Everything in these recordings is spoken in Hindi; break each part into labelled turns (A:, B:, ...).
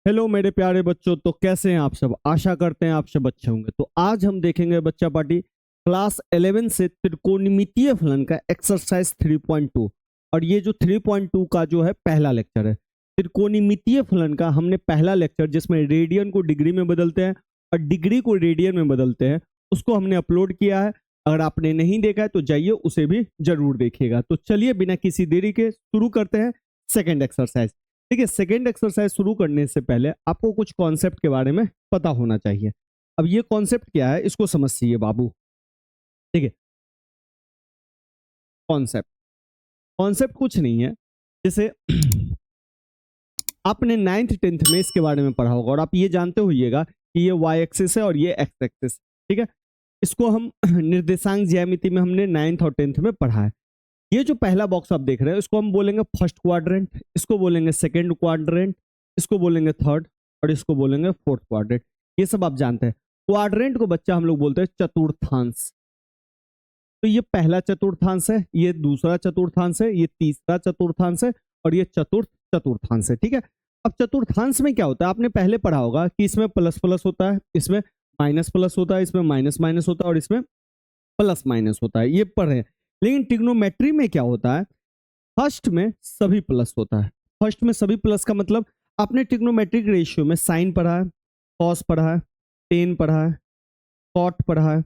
A: हेलो मेरे प्यारे बच्चों, तो कैसे हैं आप सब। आशा करते हैं आप सब अच्छे होंगे। तो आज हम देखेंगे बच्चा पार्टी क्लास 11 से त्रिकोणमितीय फलन का एक्सरसाइज 3.2। और ये जो 3.2 का जो है पहला लेक्चर है त्रिकोणमितीय फलन का। हमने पहला लेक्चर जिसमें रेडियन को डिग्री में बदलते हैं और डिग्री को रेडियन में बदलते हैं उसको हमने अपलोड किया है। अगर आपने नहीं देखा है तो जाइए उसे भी जरूर देखिएगा। तो चलिए बिना किसी देरी के शुरू करते हैं सेकेंड एक्सरसाइज। ठीक है, सेकेंड एक्सरसाइज शुरू करने से पहले आपको कुछ कॉन्सेप्ट के बारे में पता होना चाहिए। अब ये कॉन्सेप्ट क्या है इसको समझिए बाबू। ठीक है, कॉन्सेप्ट कॉन्सेप्ट कुछ नहीं है। जैसे आपने 9th 10th में इसके बारे में पढ़ा होगा और आप ये जानते होइएगा कि ये वाई एक्सिस है और ये एक्स एक्सिस। ठीक है, इसको हम निर्देशांक ज्यामिति में हमने 9th और 10th में पढ़ा है। ये जो पहला बॉक्स आप देख रहे हैं इसको हम बोलेंगे फर्स्ट क्वाड्रेंट, इसको बोलेंगे सेकंड क्वाड्रेंट, इसको बोलेंगे थर्ड और इसको बोलेंगे फोर्थ क्वाड्रेंट। ये सब आप जानते हैं। क्वाड्रेंट को बच्चा हम लोग बोलते हैं चतुर्थांश। तो ये पहला चतुर्थांश है, ये दूसरा चतुर्थांश है, ये तीसरा चतुर्थांश है और ये चतुर्थ चतुर्थांश है। ठीक है, अब चतुर्थांश में क्या होता है आपने पहले पढ़ा होगा कि इसमें प्लस प्लस होता है, इसमें माइनस प्लस होता है, इसमें माइनस माइनस होता है और इसमें प्लस माइनस होता है। ये पढ़े। लेकिन ट्रिग्नोमेट्री में क्या होता है, फर्स्ट में सभी प्लस होता है। फर्स्ट में सभी प्लस का मतलब आपने ट्रिग्नोमेट्रिक रेशियो में साइन पढ़ा है, कॉस पढ़ा है, टेन पढ़ा है, कॉट पढ़ा है,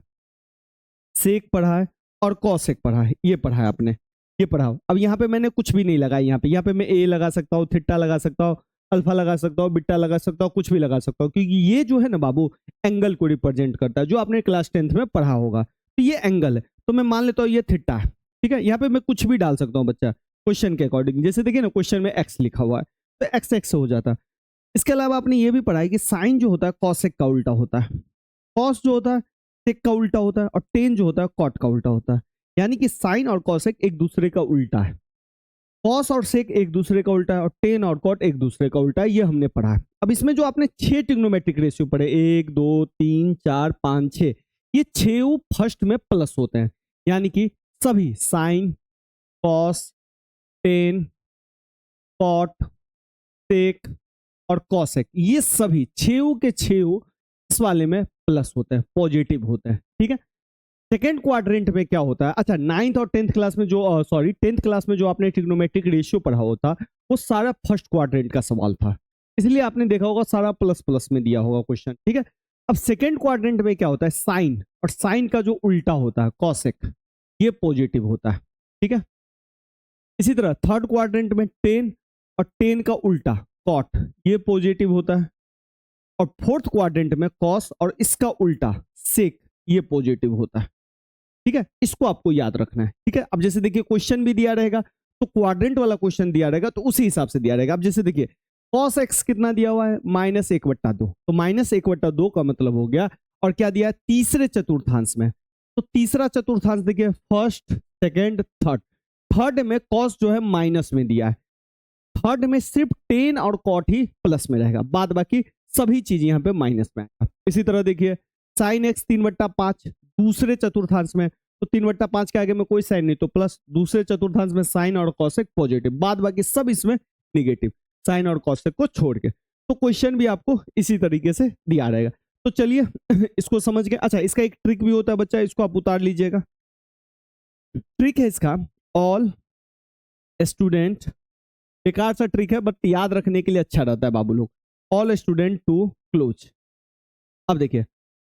A: सेक पढ़ा है और कॉसेक पढ़ा है। ये पढ़ा है आपने, ये पढ़ा हो। अब यहाँ पे मैंने कुछ भी नहीं लगाया। यहाँ पे मैं ए लगा सकता हूँ, थीटा लगा सकता हूँ, अल्फा लगा सकता हूँ, बीटा लगा सकता हूँ, कुछ भी लगा सकता हूँ, क्योंकि ये जो है ना बाबू एंगल को रिप्रेजेंट करता है जो आपने क्लास 10th में पढ़ा होगा। तो ये एंगल है, तो मैं मान लेता हूँ ये थीटा है। ठीक है, यहाँ पे मैं कुछ भी डाल सकता हूँ बच्चा क्वेश्चन के अकॉर्डिंग। जैसे देखिए ना क्वेश्चन में एक्स लिखा हुआ है तो एक्स एक्स हो जाता है। इसके अलावा आपने ये भी पढ़ा है कि साइन जो होता है कॉसेक का उल्टा होता है, कॉस जो होता है सेक का उल्टा होता है और टेन जो होता है कॉट का उल्टा होता है। यानी कि साइन और कॉसेक एक दूसरे का उल्टा है, कॉस और सेक एक दूसरे का उल्टा है और टेन और कॉट एक दूसरे का उल्टा है। ये हमने पढ़ा है। अब इसमें जो आपने 6 ट्रिग्नोमेट्रिक रेशियो पढ़े 1 2 3 4 5 6, ये 6 फर्स्ट में प्लस होते हैं। यानी कि सभी sine cos tan cot sec और कॉसेक ये सभी 6 के 6 इस वाले में प्लस होते हैं, पॉजिटिव होते हैं। ठीक है, सेकेंड क्वाड्रेंट में क्या होता है। अच्छा, 9th और 10th क्लास में जो 10th क्लास में जो आपने ट्रिग्नोमेट्रिक रेशियो पढ़ा होता वो सारा फर्स्ट क्वाड्रेंट का सवाल था, इसलिए आपने देखा होगा सारा प्लस प्लस में दिया होगा क्वेश्चन। ठीक है, अब सेकेंड क्वाड्रेंट में क्या होता है, साइन और साइन का जो उल्टा होता है कॉसेक ये पॉजिटिव होता है। ठीक है, इसी तरह थर्ड क्वाड्रेंट में टेन और टेन का उल्टा कॉट ये पॉजिटिव होता है और फोर्थ क्वाड्रेंट में कॉस और इसका उल्टा सेक ये पॉजिटिव होता है। ठीक है, इसको आपको याद रखना है। ठीक है, अब जैसे देखिए क्वेश्चन भी दिया रहेगा तो क्वाड्रेंट वाला क्वेश्चन दिया रहेगा तो उसी हिसाब से दिया रहेगा। अब जैसे देखिए cos x कितना दिया हुआ है -1/2, तो -1/2 का मतलब हो गया और क्या दिया है तीसरे चतुर्थांश में। तो तीसरा चतुर्थांश देखिए फर्स्ट सेकेंड थर्ड, थर्ड में cos जो है माइनस में दिया है, थर्ड में सिर्फ टेन और कॉट ही प्लस में रहेगा, बाद बाकी सभी चीज यहाँ पे माइनस में आएगा। इसी तरह देखिए साइन एक्स 3/5 दूसरे चतुर्थांश में, तो 3/5 के आगे में कोई साइन नहीं तो प्लस, दूसरे चतुर्थांश में साइन और कॉसेक पॉजिटिव, बाद बाकी सब इसमें निगेटिव साइन और कॉसेक को छोड़ के। तो क्वेश्चन भी आपको इसी तरीके से दिया रहेगा। तो चलिए इसको समझ गए। अच्छा, इसका एक ट्रिक भी होता है बच्चा, इसको आप उतार लीजिएगा। ट्रिक है इसका, ऑल स्टूडेंट, बेकार सा ट्रिक है बट याद रखने के लिए अच्छा रहता है बाबू लोग। All student to close. अब देखिए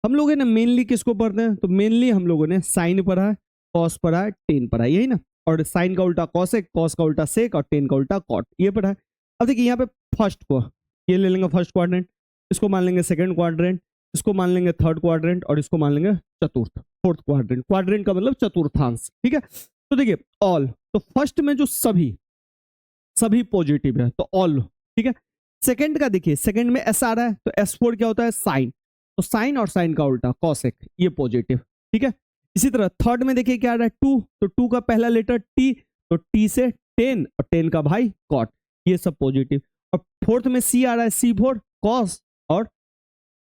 A: हम लोगों ने मेनली किसको पढ़ते हैं, तो मेनली हम लोगों ने साइन पढ़ा है, कॉस पढ़ा है, टेन पढ़ा है, यही ना। और साइन का उल्टा कॉसेक, कॉस का उल्टा सेक और टेन का उल्टा कॉट ये पढ़ा है। अब देखिए यहाँ पे फर्स्ट को ये ले लेंगे फर्स्ट क्वाड्रेंट, इसको मान लेंगे सेकंड क्वाड्रेंट, इसको मान लेंगे थर्ड क्वाड्रेंट और इसको मान लेंगे चतुर्थ फोर्थ क्वाड्रेंट। क्वाड्रेंट का मतलब चतुर्थांश। ठीक है, तो देखिए ऑल, तो फर्स्ट में जो सभी पॉजिटिव है तो ऑल। ठीक है, सेकंड का देखिए सेकंड में एस आ रहा है तो S4 क्या होता है साइन, तो साइन और साइन का उल्टा कॉसेक ये पॉजिटिव। ठीक है, इसी तरह थर्ड में देखिए क्या आ रहा है टू, तो टू का पहला लेटर टी, तो टी से टेन और टेन का भाई कॉट ये सब पॉजिटिव। और फोर्थ में सी आ रहा है C4 कॉस और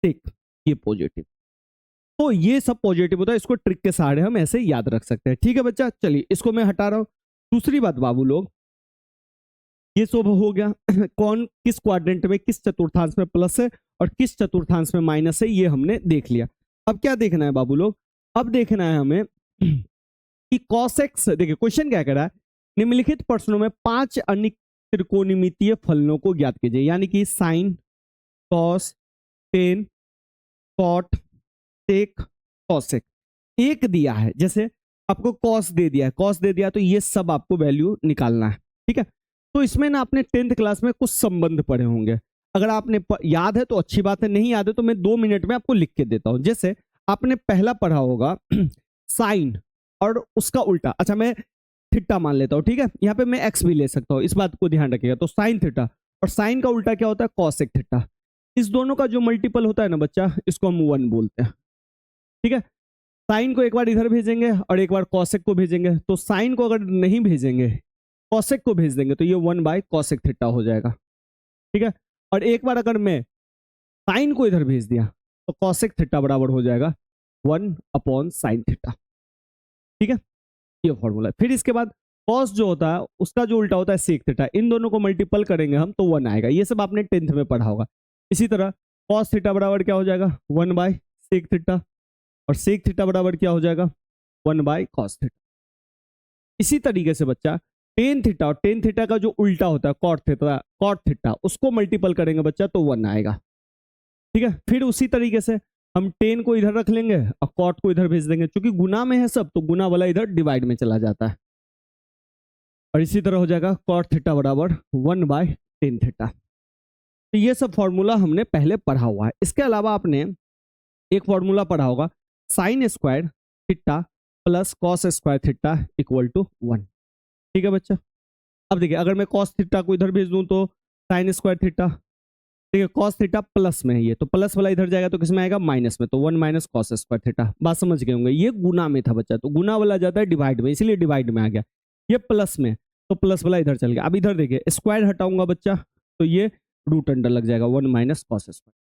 A: सेक ये पॉजिटिव। तो ये सब पॉजिटिव होता है, इसको ट्रिक के सहारे हम ऐसे याद रख सकते हैं। ठीक है बच्चा, चलिए इसको मैं हटा रहा हूं। दूसरी बात बाबू लोग, ये सब हो गया। कौन किस क्वाड्रेंट में, किस चतुर्थांश में प्लस है और किस चतुर्थांश में माइनस है, ये हमने देख लिया। अब क्या देखना है बाबू लोग, अब देखना है हमें कि cos x, देखिए क्वेश्चन क्या कह रहा है, निम्नलिखित प्रश्नों में 5 अन्य त्रिकोणमितीय फलनों को ज्ञात कीजिए, यानी कि साइन, कॉस, टेन, कॉट, सेक, कॉसेक। एक दिया है, जैसे आपको कॉस दे दिया है, कॉस दे दिया तो ये सब आपको वैल्यू निकालना है, ठीक है। तो इसमें ना आपने 10th क्लास में कुछ संबंध पढ़े होंगे, अगर आपने याद है तो अच्छी बात है, नहीं याद है तो मैं 2 मिनट में आपको लिख के देता हूं। जैसे आपने पहला पढ़ा होगा साइन और उसका उल्टा, अच्छा मैं थीटा मान लेता हूं, ठीक है, यहाँ पे मैं एक्स भी ले सकता हूँ, इस बात को ध्यान रखिएगा। तो साइन थीटा, और साइन का उल्टा क्या होता है, कॉसेक थीटा। इस दोनों का जो मल्टीपल होता है ना बच्चा, इसको हम 1 बोलते हैं, ठीक है। साइन को एक बार इधर भेजेंगे और एक बार कॉसेक को भेजेंगे, तो साइन को अगर नहीं भेजेंगे, कॉसेक को भेज देंगे, तो ये 1/कॉसेक थीटा हो जाएगा, ठीक है। और एक बार अगर मैं साइन को इधर भेज दिया तो कॉसेक थीटा बराबर हो जाएगा 1/साइन थीटा, ठीक है। ये फॉर्मूला। फिर इसके बाद कॉस जो होता है उसका जो उल्टा होता है सेक थीटा, इन दोनों को मल्टीपल करेंगे हम तो 1 आएगा, ये सब आपने 10th में पढ़ा होगा। इसी तरह कॉस थीटा बराबर क्या हो जाएगा, 1/सेक थीटा, और सेक थीटा बराबर क्या हो जाएगा, 1/कॉस थीटा। इसी तरीके से बच्चा टेन थीटा, और टेन थीटा का जो उल्टा होता है कॉट थीटा, उसको मल्टीपल करेंगे बच्चा तो 1 आएगा, ठीक है। फिर उसी तरीके से हम टेन को इधर रख लेंगे और कॉट को इधर भेज देंगे, क्योंकि गुना में है सब तो गुना वाला इधर डिवाइड में चला जाता है। और इसी तरह हो जाएगा कॉट थीटा बराबर 1/टेन थीटा। तो ये सब फॉर्मूला हमने पहले पढ़ा हुआ है। इसके अलावा आपने एक फॉर्मूला पढ़ा होगा, sine square theta plus cos square theta equal to 1, ठीक है बच्चा। अब देखिए अगर मैं कॉस थीटा को इधर भेज दूं तो साइन स्क्वायर थीटा, ठीक है, कॉस थीटा प्लस में है ये, तो प्लस वाला इधर जाएगा तो किसमें आएगा, माइनस में, तो 1/कॉस स्क्वायर थीटा। बात समझ गए होंगे, ये गुना में था बच्चा, तो गुना वाला जाता है डिवाइड में, इसलिए डिवाइड में आ गया। ये प्लस में, तो प्लस वाला इधर चल गया। अब इधर देखिए स्क्वायर हटाऊंगा बच्चा तो ये रूट अंडर लग जाएगा 1/कॉस स्क्वायर।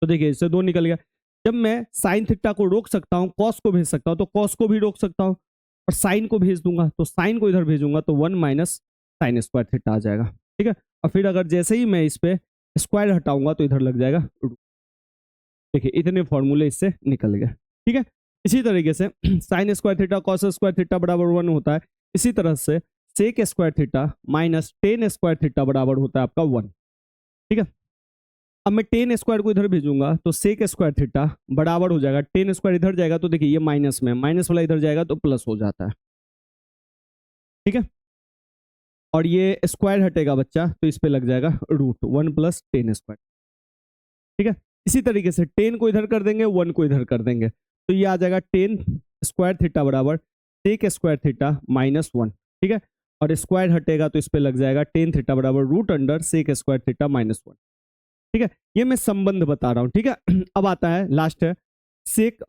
A: तो देखिए इससे 2 निकल गया। जब मैं साइन थीटा को रोक सकता हूँ, कॉस को भेज सकता हूँ, तो कॉस को भी रोक सकता हूँ, और साइन को भेज दूंगा तो साइन को इधर भेजूंगा तो 1/साइन स्क्वायर थीटा आ जाएगा, ठीक है। और फिर अगर जैसे ही मैं इस पे स्क्वायर हटाऊंगा तो इधर लग जाएगा रूट। देखिए इतने फॉर्मूले इससे निकल गए, ठीक है। इसी तरीके से sine square theta cos square theta बराबर 1 होता है। इसी तरह से sec square theta minus tan square theta बराबर होता है आपका 1, ठीक है। अब मैं टेन स्क्वायर को इधर भेजूंगा तो सेक स्क्वायर थीटा बराबर हो जाएगा, टेन स्क्वायर इधर जाएगा तो देखिए ये माइनस में, माइनस वाला इधर जाएगा तो प्लस हो जाता है, ठीक है। और ये स्क्वायर हटेगा बच्चा तो इस पे लग जाएगा रूट 1+10 स्क्वायर, ठीक है। इसी तरीके से 10 को इधर कर देंगे, 1 को इधर कर देंगे, तो ये आ जाएगा 10 स्क्वायर थीटा बराबर सेक स्क्वायर थीटा -1, ठीक है। और स्क्वायर हटेगा तो इस पे लग जाएगा 10 थीटा बराबर root under sec square theta -1, ठीक है। ये मैं संबंध बता रहा हूं, ठीक है। अब आता है लास्ट है sec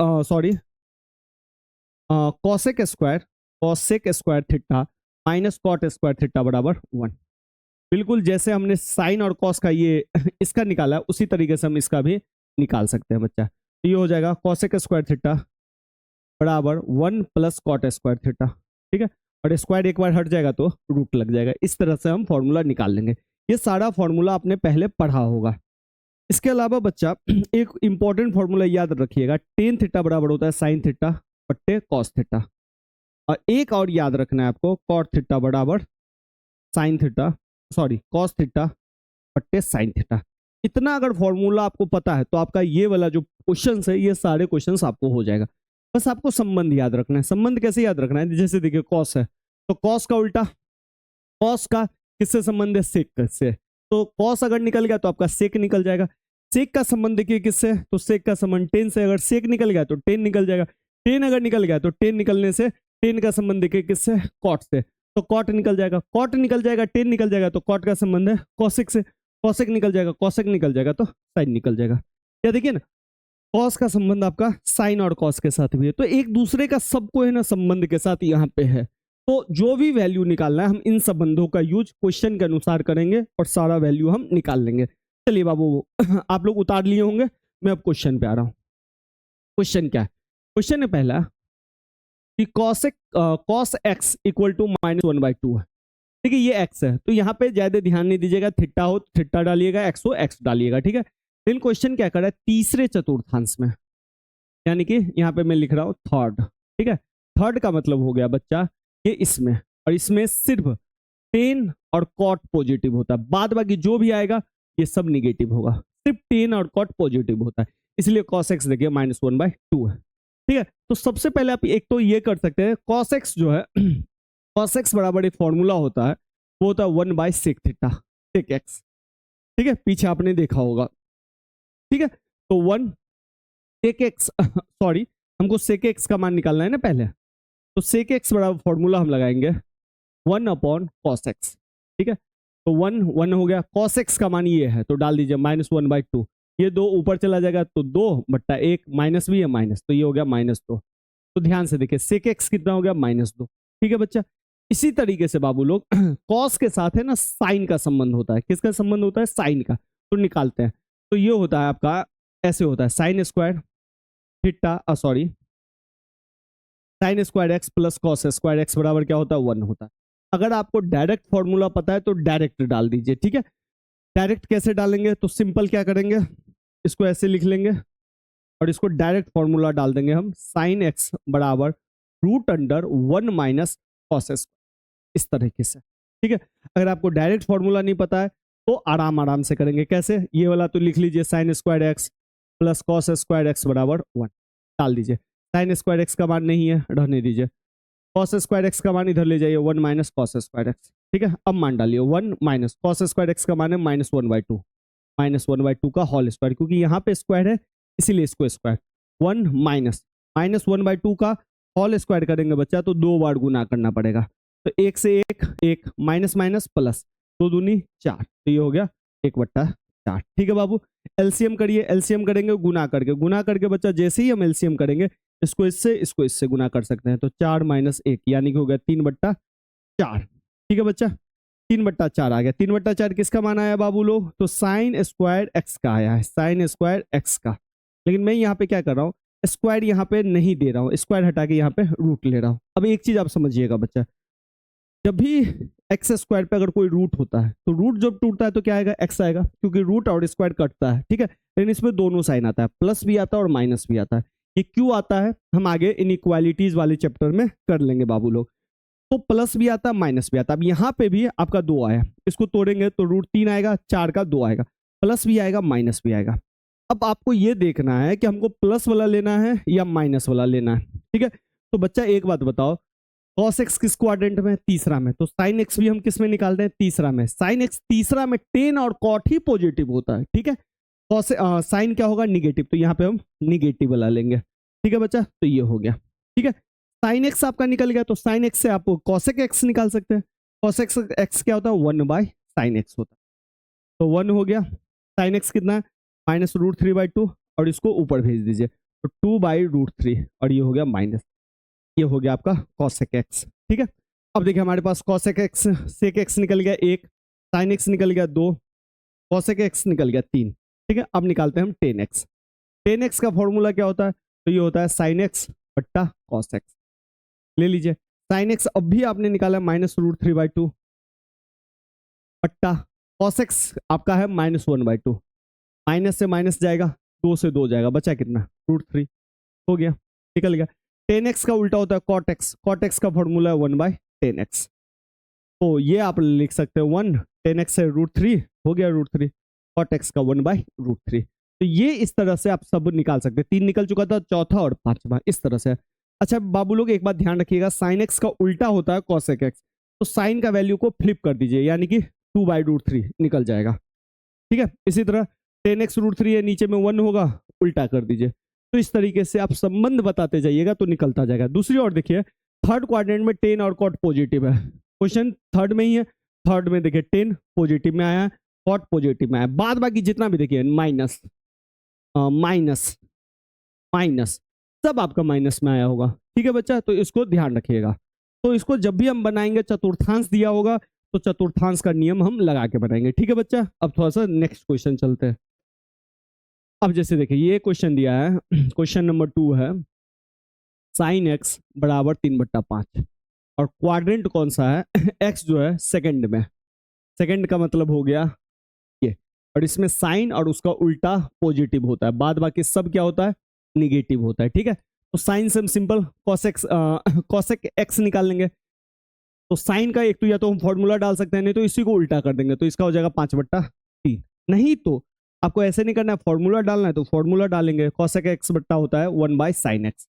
A: cosec square theta minus cot square theta बराबर 1। बिल्कुल जैसे हमने साइन और कॉस का ये इसका निकाला उसी तरीके से हम इसका भी निकाल सकते हैं बच्चा। तो ये हो जाएगा कॉसेक स्क्वायर थीटा बराबर 1+कॉट स्क्वायर थीटा, ठीक है। और स्क्वायर एक बार हट जाएगा तो रूट लग जाएगा। इस तरह से हम फॉर्मूला निकाल लेंगे। ये सारा फॉर्मूला आपने पहले पढ़ा होगा। इसके अलावा बच्चा एक इंपॉर्टेंट फॉर्मूला याद रखिएगा, टेन थीटा बराबर होता है साइन थीटा बट्टे कॉस थीटा। और एक और याद रखना है आपको, कॉट थीटा बराबर साइन थीटा कॉस थीटा बट्टे साइन थीटा। इतना अगर फॉर्मूला आपको पता है तो आपका ये वाला जो क्वेश्चन है ये सारे क्वेश्चन आपको हो जाएगा। बस आपको संबंध याद रखना है। संबंध कैसे याद रखना है, जैसे देखिए कॉस है तो कॉस का उल्टा, कॉस का किससे संबंध है, सेक से, तो कॉस अगर निकल गया तो आपका सेक निकल जाएगा। सेक का संबंध देखिए किससे, तो सेक का संबंध टेन से, अगर सेक निकल गया तो टेन निकल जाएगा। टेन अगर निकल गया तो टेन निकलने से टेन का संबंध देखिए किससे, कॉट से, तो कॉट निकल जाएगा। कॉट निकल जाएगा, टेन निकल जाएगा तो कॉट का संबंध है कॉसेक से, कॉसेक निकल जाएगा, कॉसेक निकल जाएगा तो साइन निकल जाएगा। क्या देखिए ना, कॉस का संबंध आपका साइन और कॉस के साथ भी है, तो एक दूसरे का सबको है ना संबंध के साथ यहाँ पे है। तो जो भी वैल्यू निकालना है हम इन संबंधों का यूज क्वेश्चन के अनुसार करेंगे और सारा वैल्यू हम निकाल लेंगे। चलिए बाबू आप लोग उतार लिए होंगे, मैं अब क्वेश्चन पे आ रहा हूं। क्वेश्चन क्या है, क्वेश्चन है पहला कि कॉस एक्स इक्वल टू -1/2 है। ठीक है, ये x है, तो यहाँ पे ज्यादा ध्यान नहीं दीजिएगा, थीटा हो थीटा डालिएगा, x हो x डालिएगा, ठीक है। लेकिन क्वेश्चन क्या कर रहा है, तीसरे चतुर्थांश में, यानी कि यहाँ पे मैं लिख रहा हूँ थर्ड, ठीक है। थर्ड का मतलब हो गया बच्चा ये इसमें, और इसमें सिर्फ टेन और कॉट पॉजिटिव होता है, बाद बाकी जो भी आएगा ये सब निगेटिव होगा, सिर्फ टेन और कॉट पॉजिटिव होता है, इसलिए cos x देखिए -1/2 है, ठीक है। तो सबसे पहले आप एक तो ये कर सकते हैं, cos x जो है cos x बराबर एक फॉर्मूला होता है, वो होता है 1/sec थीटा sec x, ठीक है, पीछे आपने देखा होगा, ठीक है। तो 1 sec x सॉरी, हमको sec x का मान निकालना है ना पहले, तो sec x बराबर फॉर्मूला हम लगाएंगे 1/cos x, ठीक है। तो 1 हो गया, cos x का मान ये है तो डाल दीजिए -1/2, ये 2 ऊपर चला जाएगा तो 2/1, माइनस भी है माइनस, तो ये हो गया -2। तो ध्यान से देखिए sec x कितना हो गया -2, ठीक है बच्चा। इसी तरीके से बाबू लोग cos के साथ है ना साइन का संबंध होता है, किसका संबंध होता है, साइन का, तो निकालते हैं। तो ये होता है आपका, ऐसे होता है sign square theta sorry sine square x plus cos square x बराबर क्या होता है, 1 होता है। अगर आपको डायरेक्ट फॉर्मूला पता है तो डायरेक्ट डाल दीजिए, ठीक है। डायरेक्ट कैसे डालेंगे, तो सिंपल क्या करेंगे, इसको ऐसे लिख लेंगे और इसको डायरेक्ट फॉर्मूला डाल देंगे हम, साइन एक्स बराबर √1 - कॉस स्क्वायर, इस तरीके से, ठीक है। अगर आपको डायरेक्ट फॉर्मूला नहीं पता है तो आराम आराम से करेंगे, कैसे, ये वाला तो लिख लीजिए, sine square x plus cos square x बराबर 1 डाल दीजिए, साइन स्क्वायर एक्स का मान नहीं है रहने दीजिए, कॉस स्क्वायर एक्स का मान इधर ले जाइए 1 - कॉस स्क्वायर एक्स, ठीक है। अब मान डालिए 1 - कॉस स्क्वायर एक्स का मान है -1/2, -1/2 का होल स्क्वायर, क्योंकि यहाँ पे स्क्वायर है इसीलिए इसको स्क्वायर, 1 -1/2 का होल स्क्वायर करेंगे बच्चा तो 2 बार गुना करना पड़ेगा, तो 1 से 1 1 माइनस माइनस प्लस 2 दूनी 4, तो ये हो गया 1/4, ठीक है बाबू। एलसीएम करिए, एलसीएम करेंगे गुना करके बच्चा जैसे ही हम एलसीएम करेंगे इसको इससे गुना कर सकते हैं, तो 4 - 1 यानी कि हो गया 3/4, ठीक है बच्चा, 3/4 आ गया। 3/4 किसका मान आया बाबू लोग, तो साइन स्क्वायर एक्स का आया है, साइन स्क्वायर एक्स का। लेकिन मैं यहाँ पे क्या कर रहा हूँ, स्क्वायर यहाँ पे नहीं दे रहा हूँ, स्क्वायर हटा के यहाँ पे रूट ले रहा हूँ। अब एक चीज आप समझिएगा बच्चा, जब भी एक्स स्क्वायर पे अगर कोई रूट होता है तो रूट जब टूटता है तो क्या आएगा, एक्स आएगा, क्योंकि रूट और स्क्वायर कटता है, ठीक है। लेकिन इसमें दोनों साइन आता है, प्लस भी आता है और माइनस भी आता है। ये क्यों आता है हम आगे इनइक्वालिटीज वाले चैप्टर में कर लेंगे बाबू लोग। तो प्लस भी आता है माइनस भी आता है। अब यहाँ पे भी आपका 2 आया, इसको तोड़ेंगे तो √3 आएगा, 4 का 2 आएगा, प्लस भी आएगा माइनस भी आएगा। अब आपको ये देखना है कि हमको प्लस वाला लेना है या माइनस वाला लेना है, ठीक है। तो बच्चा एक बात बताओ, cos x किस क्वाड्रेंट में, तीसरा में, तो sin x भी हम किस में निकालते हैं, तीसरा में। sin x तीसरा में टेन और कॉट ही पॉजिटिव होता है, ठीक है। साइन क्या होगा, निगेटिव, तो यहाँ पे हम निगेटिव वाला लेंगे, ठीक है बच्चा। तो ये हो गया, ठीक है। साइन एक्स आपका निकल गया, तो साइन एक्स से आप cosec x निकाल सकते हैं। cosec x क्या होता है, 1/sin x होता है, तो 1 हो गया। साइन एक्स कितना है, -√3/2, और इसको ऊपर भेज दीजिए तो 2/√3, और ये हो गया माइनस, ये हो गया आपका cosec x, ठीक है। अब देखिए हमारे पास cosec x sec x निकल गया 1, sin x निकल गया 2, cosec x निकल गया 3, ठीक है। अब निकालते हैं हम tan x। tan x का फॉर्मूला क्या होता है, तो ये होता है sin x बट्टा cos x, ले लीजिए। sin x अब भी आपने निकाला -√3/2 बट्टा cos x आपका है -1/2, माइनस से माइनस जाएगा, 2 से 2 जाएगा, बचा कितना, √3, हो गया, निकल गया। tan x का उल्टा होता है cot x, cot x का फॉर्मूला है 1/tan x, तो ये आप लिख सकते हो 1 tan x है √3, हो गया √3, cot x का 1/√3। तो ये इस तरह से आप सब निकाल सकते हैं, 3 निकल चुका था, चौथा और पांचवा इस तरह से। अच्छा बाबू लोग एक बात ध्यान रखिएगा, sin x का उल्टा होता है cosec x, तो साइन का वैल्यू को फ्लिप कर दीजिए, यानी कि 2/√3 निकल जाएगा, ठीक है। इसी तरह tan x √3 है, नीचे में 1 होगा, उल्टा कर दीजिए। तो इस तरीके से आप संबंध बताते जाइएगा तो निकलता जाएगा। दूसरी ओर देखिए, थर्ड क्वाड्रेंट में टेन और कॉट पॉजिटिव है, क्वेश्चन थर्ड में ही है, थर्ड में देखिए टेन पॉजिटिव में आया है, कॉट पॉजिटिव में आया, बाद बाकी जितना भी देखिए माइनस माइनस माइनस सब आपका माइनस में आया होगा, ठीक है बच्चा। तो इसको ध्यान रखिएगा। तो इसको जब भी हम बनाएंगे, चतुर्थांश दिया होगा तो चतुर्थांश का नियम हम लगा के बनाएंगे, ठीक है बच्चा। अब थोड़ा सा नेक्स्ट क्वेश्चन चलते हैं। अब जैसे देखिए ये क्वेश्चन दिया है, क्वेश्चन नंबर 2 है, sin x बराबर 3/5 और क्वाड्रेंट कौन सा है x जो है सेकंड में, सेकंड का मतलब हो गया ये, और इसमें साइन और उसका उल्टा पॉजिटिव होता है, बाद बाकी सब क्या होता है निगेटिव होता है। ठीक है, तो साइन से हम सिंपल कॉसेक एक्स निकाल लेंगे। तो साइन का एक तो या तो हम फॉर्मूला डाल सकते हैं, नहीं तो इसी को उल्टा कर देंगे, तो इसका हो जाएगा 5/3। नहीं तो आपको ऐसे नहीं करना है, फॉर्मूला डालना है तो फॉर्मूला डालेंगे, कॉसेक एक्स बट्टा होता है 1/sin x,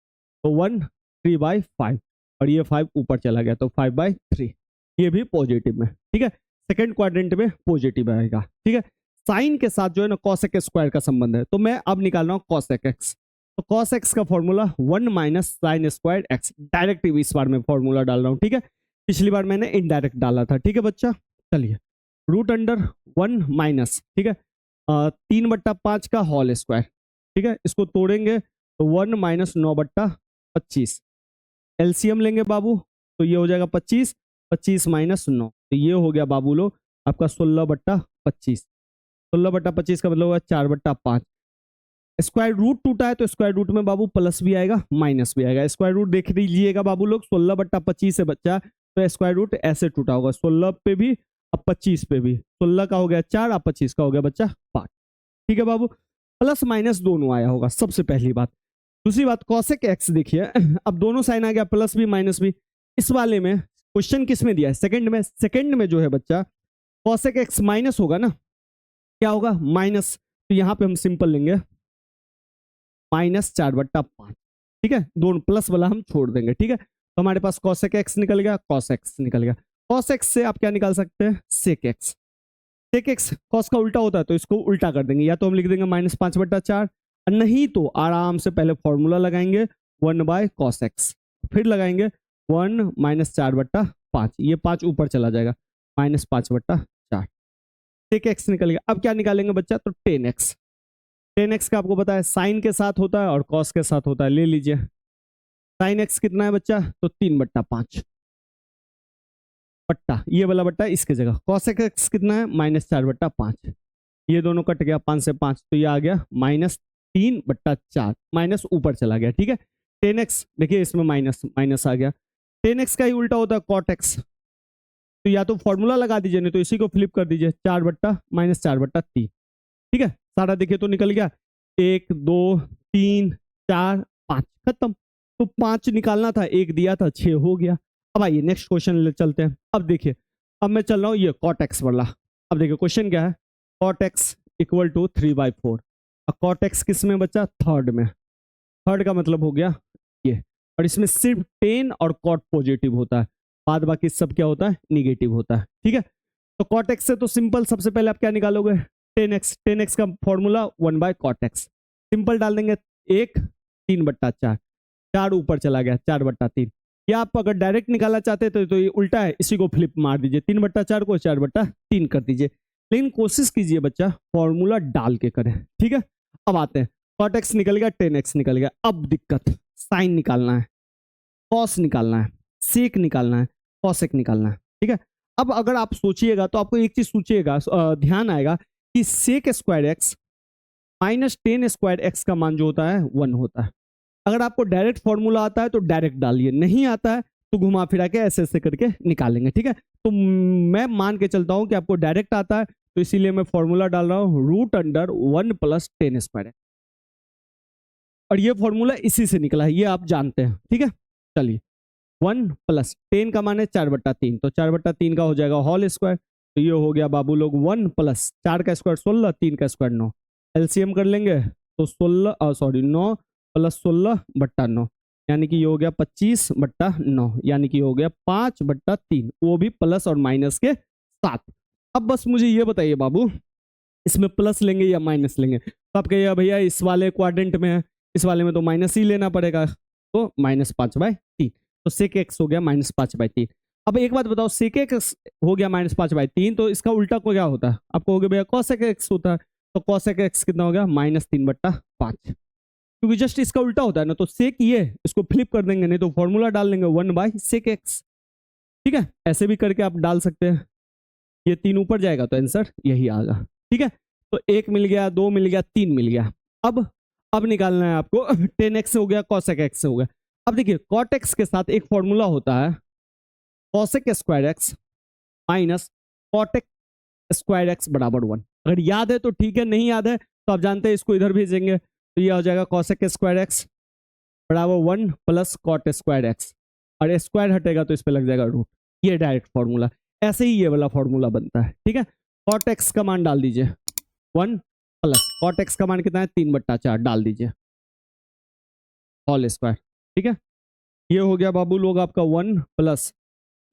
A: तो 1 3/5 और ये 5 ऊपर चला गया तो 5/3, ये भी पॉजिटिव में। ठीक है, सेकंड क्वाड्रेंट में पॉजिटिव आएगा। ठीक है, साइन के साथ जो है ना कॉसेक स्क्वायर का संबंध है, तो मैं अब निकाल रहा हूँ कॉसेक एक्स। तो कॉस एक्स का formula 1 - sin square x, direct इस बार मैं फॉर्मूला डाल रहा हूँ। ठीक है, पिछली बार मैंने इनडायरेक्ट डाला था। ठीक है बच्चा, चलिए √1 - ठीक है 3/5 का होल स्क्वायर। ठीक है, इसको तोड़ेंगे तो 1 - 9/25, एलसीएम लेंगे बाबू, तो ये हो जाएगा 25, 25 - 9, तो ये हो गया बाबू लोग आपका 16/25। 16/25 का मतलब होगा 4/5। स्क्वायर रूट टूटा है तो स्क्वायर रूट में बाबू प्लस भी आएगा माइनस भी आएगा। स्क्वायर रूट देख लीजिएगा बाबू लोग, 16/25 से बच्चा तो स्क्वायर रूट ऐसे टूटा होगा, 16 पे भी अब 25 पे भी, 16 का हो गया 4 और 25 का हो गया बच्चा 5। ठीक है बाबू, प्लस माइनस दोनों आया होगा, सबसे पहली बात। दूसरी बात कॉसेक एक्स देखिए अब दोनों साइन आ गया, प्लस भी माइनस भी। इस वाले में क्वेश्चन किस में दिया है, सेकंड में। सेकंड में जो है बच्चा कॉसेक एक्स माइनस होगा ना, क्या होगा माइनस, तो यहां पे हम सिंपल लेंगे -4/5। ठीक है, दोनों प्लस वाला हम छोड़ देंगे। ठीक है, तो हमारे पास कॉसेक एक्स निकल गया, कॉस एक्स निकल गया। कॉस एक्स से आप क्या निकाल सकते हैं sec x. Sec x cos का उल्टा होता है तो इसको उल्टा कर देंगे, या तो हम लिख देंगे -5/4, नहीं तो आराम से पहले फॉर्मूला लगाएंगे 1/cos x, फिर लगाएंगे 1 - 4/5, ये 5 ऊपर चला जाएगा -5/4, सेक एक्स निकल गया। अब क्या निकालेंगे बच्चा, तो tan x। tan x का आपको पता है साइन के साथ होता है और कॉस के साथ होता है, ले लीजिए। साइन x कितना है बच्चा, तो 3/5 बट्टा ये वाला बट्टा इसके जगह, कॉस एक्स कितना है -4/5, ये दोनों कट गया 5 से 5, तो ये आ गया -3/4, माइनस ऊपर चला गया। ठीक है, tan x देखिए इसमें माइनस माइनस आ गया, tan x का ही उल्टा होता है cot x, तो या तो फॉर्मूला लगा दीजिए नहीं तो इसी को फ्लिप कर दीजिए, 4/-4/3। ठीक है, सारा देखिए तो निकल गया 1 2 3 4 5, खत्म। तो 5 निकालना था, 1 दिया था, 6 हो गया। अब आइए नेक्स्ट क्वेश्चन ले चलते हैं। अब देखिए, अब मैं चल रहा हूँ ये cot x वाला। अब देखिए क्वेश्चन क्या है, cot x = 3/4। अब cot x किस में बच्चा, थर्ड में। थर्ड का मतलब हो गया ये, और इसमें सिर्फ tan और cot पॉजिटिव होता है, बाद बाकी सब क्या होता है निगेटिव होता है। ठीक है, तो cot x से तो सिंपल सबसे पहले आप क्या निकालोगे, tan x। tan x का फॉर्मूला 1/cot x, सिंपल डाल देंगे 1 3/4, 4 ऊपर चला गया 4/3। या आप अगर डायरेक्ट निकालना चाहते थे तो ये उल्टा है, इसी को फ्लिप मार दीजिए, 3/4 को 4/3 कर दीजिए। लेकिन कोशिश कीजिए बच्चा फॉर्मूला डाल के करें। ठीक है, अब आते हैं, cot x निकल गया, tan x निकल गया। अब दिक्कत, साइन निकालना है, कॉस निकालना है, सेक निकालना है, कॉसेक निकालना है। ठीक है, अब अगर आप सोचिएगा तो आपको एक चीज सोचिएगा, ध्यान आएगा कि sec square x -tan square x का मान जो होता है 1 होता है। अगर आपको डायरेक्ट फॉर्मूला आता है तो डायरेक्ट डालिए, नहीं आता है तो घुमा फिरा के ऐसे ऐसे करके निकालेंगे। ठीक है, तो मैं मान के चलता हूं कि आपको डायरेक्ट आता है, तो इसीलिए मैं फॉर्मूला डाल रहा हूं √1 + tan स्क्वायर, और ये फॉर्मूला इसी से निकला है, ये आप जानते हैं। ठीक है, चलिए 1 + tan का मान है 4/3, तो 4/3 का हो जाएगा होल स्क्वायर, तो ये हो गया बाबू लोग 1 + 4 का स्क्वायर 16, 3 का स्क्वायर 9, एलसीएम कर लेंगे तो 9 + 16/9, यानी कि ये हो गया 25/9, यानी कि हो गया 5/3, वो भी प्लस और माइनस के साथ। अब बस मुझे ये बताइए बाबू, इसमें प्लस लेंगे या माइनस लेंगे, तो आप कहिए भैया इस वाले क्वाड्रेंट में है, इस वाले में तो माइनस ही लेना पड़ेगा, तो -5/3, तो सेक एक्स हो गया -5/3। अब एक बात बताओ, सेक एक्स हो गया -5/3, तो इसका उल्टा को क्या होता है, आपको हो गया भैया कॉसेक एक्स होता है, तो कॉसेक एक्स कितना हो गया -3/5, क्योंकि जस्ट इसका उल्टा होता है ना, तो सेक ये इसको फ्लिप कर देंगे, नहीं तो फॉर्मूला डाल देंगे 1/sec x। ठीक है, ऐसे भी करके आप डाल सकते हैं, ये 3 ऊपर जाएगा तो आंसर यही आएगा। ठीक है, तो 1 मिल गया, 2 मिल गया, 3 मिल गया। अब निकालना है आपको tan x हो गया, cosec x हो गया। अब देखिए cot x के साथ एक फॉर्मूला होता है cosec square x minus cot square x बराबर 1। अगर याद है तो ठीक है, नहीं याद है तो आप जानते हैं इसको इधर भेजेंगे, तो ये हो जाएगा कॉसेक स्क्वायर एक्स बराबर 1 प्लस कॉट स्क्वायर एक्स, और स्क्वायर हटेगा तो इस पे लग जाएगा रूट। ये डायरेक्ट फॉर्मूला, ऐसे ही ये वाला फॉर्मूला बनता है। ठीक है, कॉट एक्स का मान डाल दीजिए 1 प्लस कॉट एक्स का मान कितना है 3/4 डाल दीजिए होल स्क्वायर। ठीक है, ये हो गया बाबू लोग आपका 1 प्लस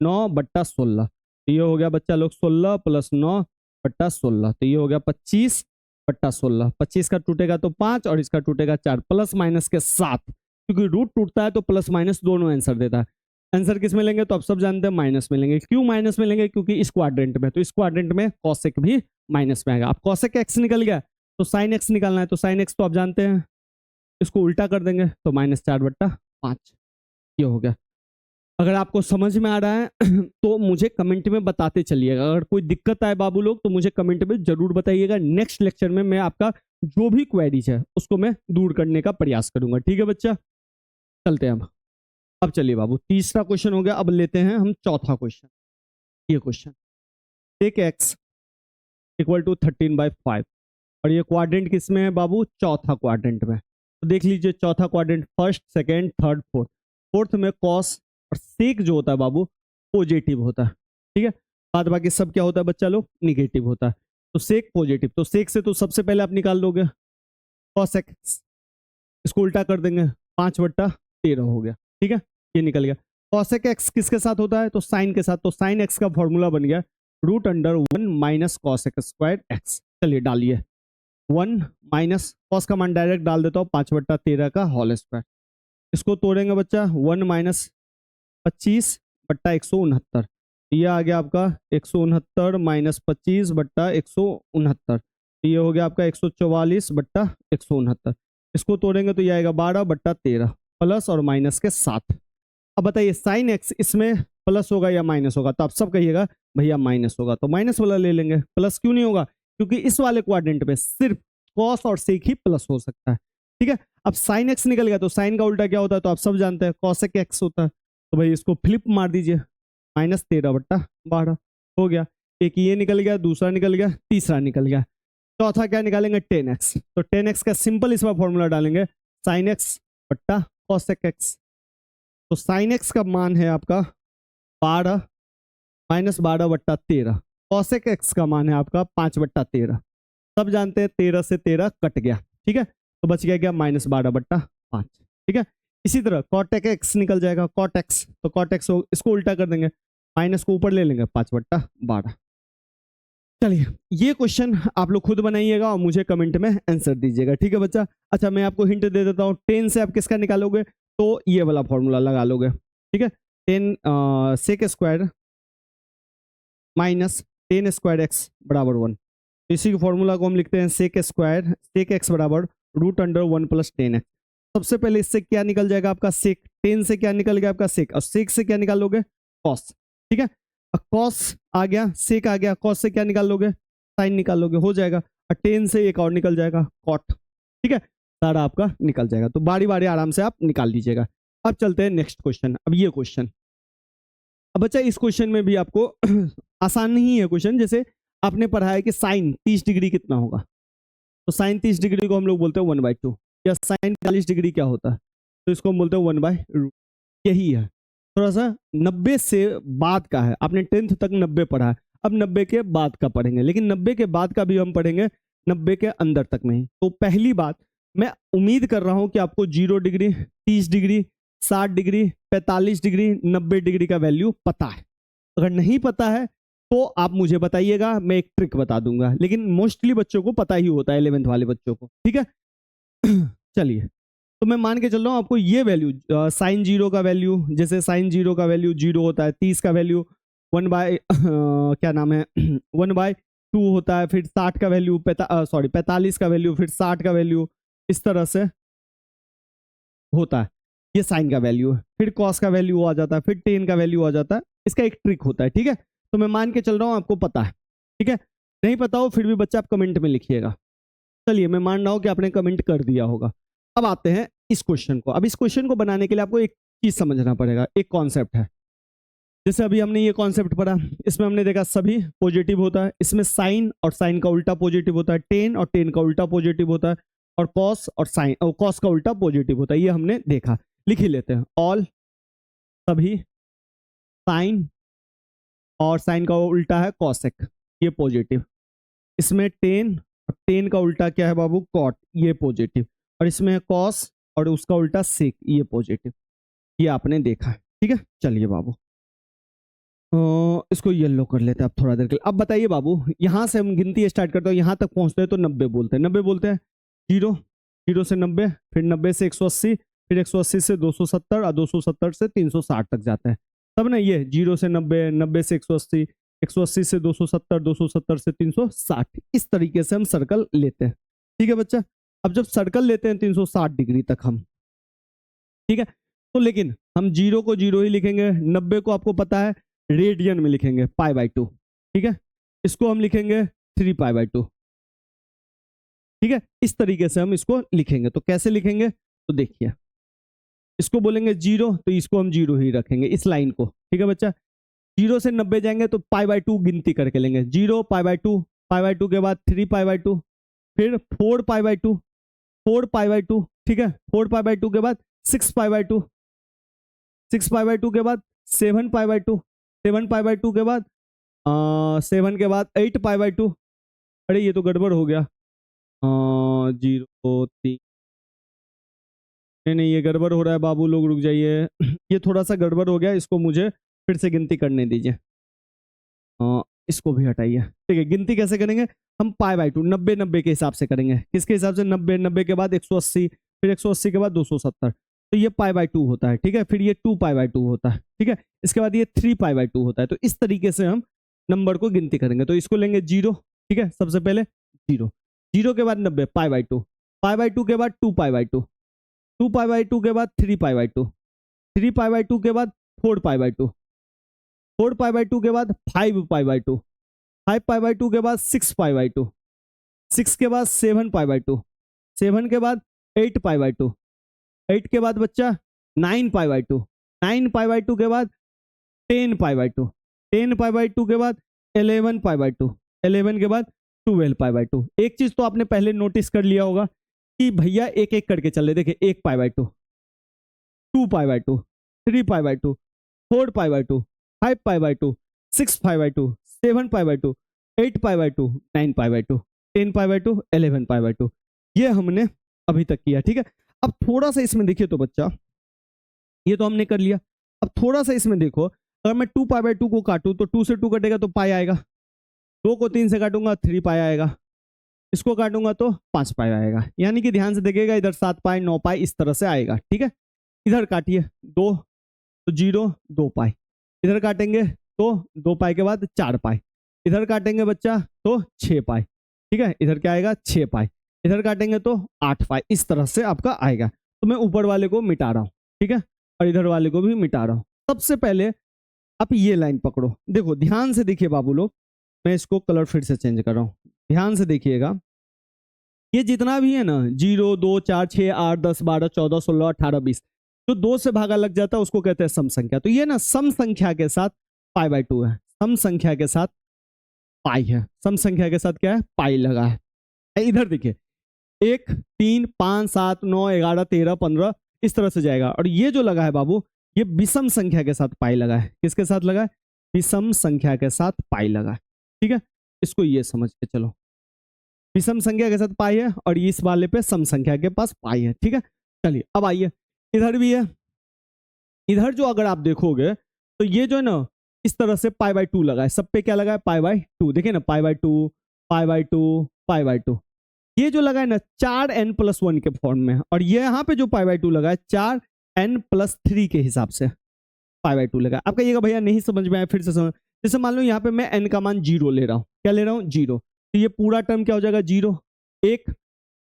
A: 9/16, तो ये हो गया बच्चा लोग 16 प्लस 9/16, तो ये हो गया 25/16। 25 का टूटेगा तो 5 और इसका टूटेगा 4, प्लस माइनस के साथ, क्योंकि रूट टूटता है तो प्लस माइनस दोनों आंसर देता है। आंसर किस में लेंगे तो आप सब जानते हैं माइनस में लेंगे। क्यों माइनस में लेंगे, क्योंकि इस क्वाड्रेंट में, तो इस क्वाड्रेंट में कॉसेक भी माइनस में आएगा। अब कॉसेक एक्स निकल गया तो साइन एक्स निकालना है, तो साइन एक्स तो आप जानते हैं, इसको उल्टा कर देंगे तो -4/5, ये हो गया। अगर आपको समझ में आ रहा है तो मुझे कमेंट में बताते चलिएगा। अगर कोई दिक्कत आए बाबू लोग तो मुझे कमेंट में जरूर बताइएगा। नेक्स्ट लेक्चर में मैं आपका जो भी क्वेरीज है उसको मैं दूर करने का प्रयास करूंगा। ठीक है बच्चा, चलते हैं अब चलिए बाबू, तीसरा क्वेश्चन हो गया। अब लेते हैं हम चौथा क्वेश्चन। ये question sec x equal to 13/5, और ये क्वाड्रेंट किस में है बाबू, चौथा क्वाड्रेंट में। तो देख लीजिए चौथा quadrant, first second third fourth, fourth में कॉस और सेक जो होता है बाबू पॉजिटिव होता है। ठीक है, बाद बाकी सब क्या होता है बच्चा लोग, निगेटिव होता है। तो सेक पॉजिटिव, तो सेक से तो सबसे पहले आप निकाल दोगे कॉस एक्स, इसको उल्टा कर देंगे 5/13 हो गया। ठीक है, ये निकल गया। कॉसेक एक्स किसके साथ होता है, तो साइन के साथ, तो साइन एक्स का फॉर्मूला बन गया √1 माइनस कॉसेक स्क्वायर एक्स। चलिए डालिए 1 माइनस कॉस का मान डायरेक्ट डाल देता हूँ 5/13 का होल स्क्वायर। इसको तोड़ेंगे बच्चा 1 माइनस 25/169, ये आ गया आपका 169 माइनस 25/169, ये हो गया आपका 144/169। इसको तोड़ेंगे तो ये आएगा 12/13 प्लस और माइनस के साथ। अब बताइए साइन एक्स इसमें प्लस होगा या माइनस होगा, तो आप सब कहिएगा भैया माइनस होगा, तो माइनस वाला ले लेंगे। प्लस क्यों नहीं होगा, क्योंकि इस वाले क्वाड्रेंट में सिर्फ कॉस और सेक ही प्लस हो सकता है। ठीक है, अब साइन एक्स निकल गया तो साइन का उल्टा क्या होता है, तो आप सब जानते हैं कॉसेक एक्स होता है, तो भाई इसको फ्लिप मार दीजिए -13/12 हो गया। एक ये निकल गया, दूसरा निकल गया, तीसरा निकल गया। चौथा क्या निकालेंगे 10x, तो 10x का सिंपल इसमें फॉर्मूला डालेंगे साइन एक्स बट्टा कॉसेक एक्स। तो साइन एक्स का मान है आपका 12 -12/13, कॉसेक एक्स का मान है आपका 5/13। सब जानते हैं 13 से 13 कट गया। ठीक है, तो बच गया क्या -12/5। ठीक है, इसी तरह कॉटेक एक्स निकल जाएगा, कॉट एक्स, तो कॉट एक्स इसको उल्टा कर देंगे, माइनस को ऊपर ले लेंगे 5/12। चलिए ये क्वेश्चन आप लोग खुद बनाइएगा और मुझे कमेंट में आंसर दीजिएगा। ठीक है बच्चा, अच्छा मैं आपको हिंट दे देता हूँ, 10 से आप किसका निकालोगे, तो ये वाला फॉर्मूला लगा लोगे। ठीक है, 10 sec square minus 10 square x बराबर 1, इसी के फॉर्मूला को हम लिखते हैं सेक स्क्वायर सेक एक्स बराबर √1 + 10x। सबसे पहले इससे क्या निकल जाएगा आपका सेक, 10 से क्या निकल गया आपका सेक, और सेक से क्या निकालोगे कॉस। ठीक है, कॉस आ गया, सेक आ गया, कॉस से क्या निकाल लोगे साइन निकाल लोगे, हो जाएगा। और 10 से एक और निकल जाएगा कॉट। ठीक है, सारा आपका निकल जाएगा, तो बारी बारी आराम से आप निकाल लीजिएगा। अब चलते हैं नेक्स्ट क्वेश्चन। अब ये क्वेश्चन, अब बच्चा इस क्वेश्चन में भी आपको आसान नहीं है क्वेश्चन। जैसे आपने पढ़ा है कि साइन 30 डिग्री कितना होगा, तो साइन 30 डिग्री को हम लोग बोलते हैं 1/2, या साइन 40 डिग्री क्या होता है, तो इसको हम बोलते हैं 1/√। यही है, थोड़ा सा 90 से बाद का है, आपने 10th तक 90 पढ़ा है, अब 90 के बाद का पढ़ेंगे, लेकिन 90 के बाद का भी हम पढ़ेंगे 90 के अंदर तक नहीं। तो पहली बात, मैं उम्मीद कर रहा हूं कि आपको 0 degree, 30 degree, 60 degree, 45 degree, 90 degree का वैल्यू पता है। अगर नहीं पता है तो आप मुझे बताइएगा, मैं एक ट्रिक बता दूंगा, लेकिन मोस्टली बच्चों को पता ही होता है, 11th वाले बच्चों को। ठीक है चलिए, तो मैं मान के चल रहा हूँ आपको ये वैल्यू साइन 0 का वैल्यू, जैसे साइन 0 का वैल्यू 0 होता है, 30 का वैल्यू 1 क्या नाम है 1/2 होता है, फिर 60 का वैल्यू 45 का वैल्यू, फिर 60 का वैल्यू, इस तरह से होता है। ये साइन का वैल्यू है, फिर कॉस का वैल्यू आ जाता है, फिर टेन का वैल्यू आ जाता है। इसका एक ट्रिक होता है। ठीक है, तो मैं मान के चल रहा हूँ आपको पता है। ठीक है, नहीं पता हो फिर भी बच्चा आप कमेंट में लिखिएगा। चलिए मैं मान रहा हूँ कि आपने कमेंट कर दिया होगा। अब आते हैं इस क्वेश्चन को। अब इस क्वेश्चन को बनाने के लिए आपको एक चीज समझना पड़ेगा, एक कॉन्सेप्ट है। जैसे अभी हमने ये कॉन्सेप्ट पढ़ा, इसमें हमने देखा सभी पॉजिटिव होता है, इसमें साइन और साइन का उल्टा पॉजिटिव होता है, टेन और टेन का उल्टा पॉजिटिव होता है, और कॉस और साइन और कॉस का उल्टा पॉजिटिव होता है। ये हमने देखा, लिख ही लेते हैं। ऑल सभी साइन और साइन का उल्टा है कॉसेक, ये पॉजिटिव। इसमें टेन और टेन का उल्टा क्या है बाबू, कॉट, ये पॉजिटिव। और इसमें है कॉस और उसका उल्टा सेक, ये पॉजिटिव। ये आपने देखा, ठीक है। चलिए बाबू इसको येलो कर लेते हैं अब थोड़ा देर के लिए। अब बताइए बाबू, यहाँ से हम गिनती स्टार्ट करते हैं, यहाँ तक पहुँचते हैं तो 90 बोलते हैं। 90 बोलते हैं, 0 0 से 90, फिर 90 से 180, फिर 180 से 270 और 270 से 360 तक जाता है। तब ना ये 0 से 90, 90 से 180, 180 से 270, 270 से 360, इस तरीके से हम सर्कल लेते हैं। ठीक है बच्चा। अब जब सर्कल लेते हैं 360 डिग्री तक हम, ठीक है, तो लेकिन हम 0 को 0 ही लिखेंगे, 90 को आपको पता है रेडियन में लिखेंगे π/2, ठीक है। इसको हम लिखेंगे 3π/2, ठीक है। इस तरीके से हम इसको लिखेंगे। तो कैसे लिखेंगे, तो देखिए, इसको बोलेंगे 0 तो इसको हम 0 ही रखेंगे, इस लाइन को, ठीक है बच्चा। 0 से 90 जाएंगे तो π/2 गिनती करके लेंगे, 0 π/2, π/2 के बाद 3π/2, फिर 4π/2, 4π/2, ठीक है। 4π/2 के बाद 6π/2, 6π/2 के बाद 7π/2, 7π/2 के बाद 7 के बाद 8π/2। अरे ये तो गड़बड़ हो गया, 0 3, नहीं ये गड़बड़ हो रहा है बाबू, लोग रुक जाइए। ये थोड़ा सा गड़बड़ हो गया, इसको मुझे फिर से गिनती करने दीजिए। इसको भी हटाइए, ठीक है। गिनती कैसे करेंगे हम, π/2 90 90 के हिसाब से करेंगे। किसके हिसाब से, 90 90 के बाद 180, फिर 180 के बाद 270, तो ये π/2 होता है, ठीक है। फिर ये 2π/2 होता है, ठीक है। इसके बाद ये 3π/2 होता है। तो इस तरीके से हम नंबर को गिनती करेंगे। तो इसको लेंगे 0, ठीक है, सबसे पहले 0, 0 के बाद 90 π/2, π/2 के बाद 2π/2, 2π/2 के बाद 3π/2, 3π/2 के बाद 4π/2, 4π/2 के बाद 5π/2, 5π/2 के बाद 6π/2, 6 के बाद 7π/2, 7 के बाद 8π/2, 8 के बाद बच्चा 9π/2, 9π/2 के बाद 10π/2, 10π/2 के बाद 11π/2, 11 के बाद 12π/2। एक चीज तो आपने पहले नोटिस कर लिया होगा कि भैया एक एक करके चल रहे, देखिए 1π/2, 2π/2, 3π/2, 4π/2, 5π/2, 6π/2, 7π/2, 8π/2, 9π/2, 10π/2, 11π/2। ये हमने अभी तक किया, ठीक है। अब थोड़ा सा इसमें देखिए तो बच्चा, ये तो हमने कर लिया। अब थोड़ा सा इसमें देखो, अगर मैं 2π/2 को काटूं तो 2 से 2 कटेगा तो पाई आएगा, 2 को 3 से काटूंगा 3π आएगा, इसको काटूंगा तो 5π आएगा। यानी कि ध्यान से देखिएगा, इधर 7π 9π इस तरह से आएगा, ठीक है। इधर काटिए 2 तो 0 2π, इधर काटेंगे तो 2π के बाद 4π, इधर काटेंगे बच्चा तो 6π, ठीक है। इधर क्या आएगा 6π, इधर काटेंगे तो 8π, इस तरह से आपका आएगा। तो मैं ऊपर वाले को मिटा रहा हूँ, ठीक है, और इधर वाले को भी मिटा रहा हूँ। सबसे पहले आप ये लाइन पकड़ो, देखो ध्यान से देखिए बाबू लोग, मैं इसको कलर फिर से चेंज कर रहा हूँ, ध्यान से देखिएगा। ये जितना भी है ना 0 2 4 6 8 10 12 14 16 18 20, जो 2 से भागा लग जाता है उसको कहते हैं सम संख्या। तो ये ना सम संख्या के साथ π/2 है, सम संख्या के साथ पाई है, सम संख्या के साथ क्या है, पाई लगा है। इधर देखिए 1 3 5 7 9 11 13 15 इस तरह से जाएगा। और ये जो लगा है बाबू, ये विषम संख्या के साथ पाई लगा है। किसके साथ लगा है, विषम संख्या के साथ पाई लगा है, ठीक है। इसको ये समझ के चलो, विषम संख्या के साथ पाई है और इस वाले पे सम संख्या के पास पाई है, ठीक है। चलिए अब आइए, इधर भी है, इधर जो अगर आप देखोगे तो ये जो है ना इस तरह से π/2 लगा है, सब पे क्या लगा है π/2, देखिए ना π/2 π/2 π/2। ये जो लगा है ना 4n+1 के फॉर्म में, और ये यहाँ पे जो π/2 लगा है 4n+3 के हिसाब से π/2 लगा। आप कहिएगा भैया नहीं समझ में आया, फिर से समझ। जैसे मान लो यहाँ पे मैं n का मान 0 ले रहा हूँ, क्या ले रहा हूँ 0, तो ये पूरा टर्म क्या हो जाएगा 0,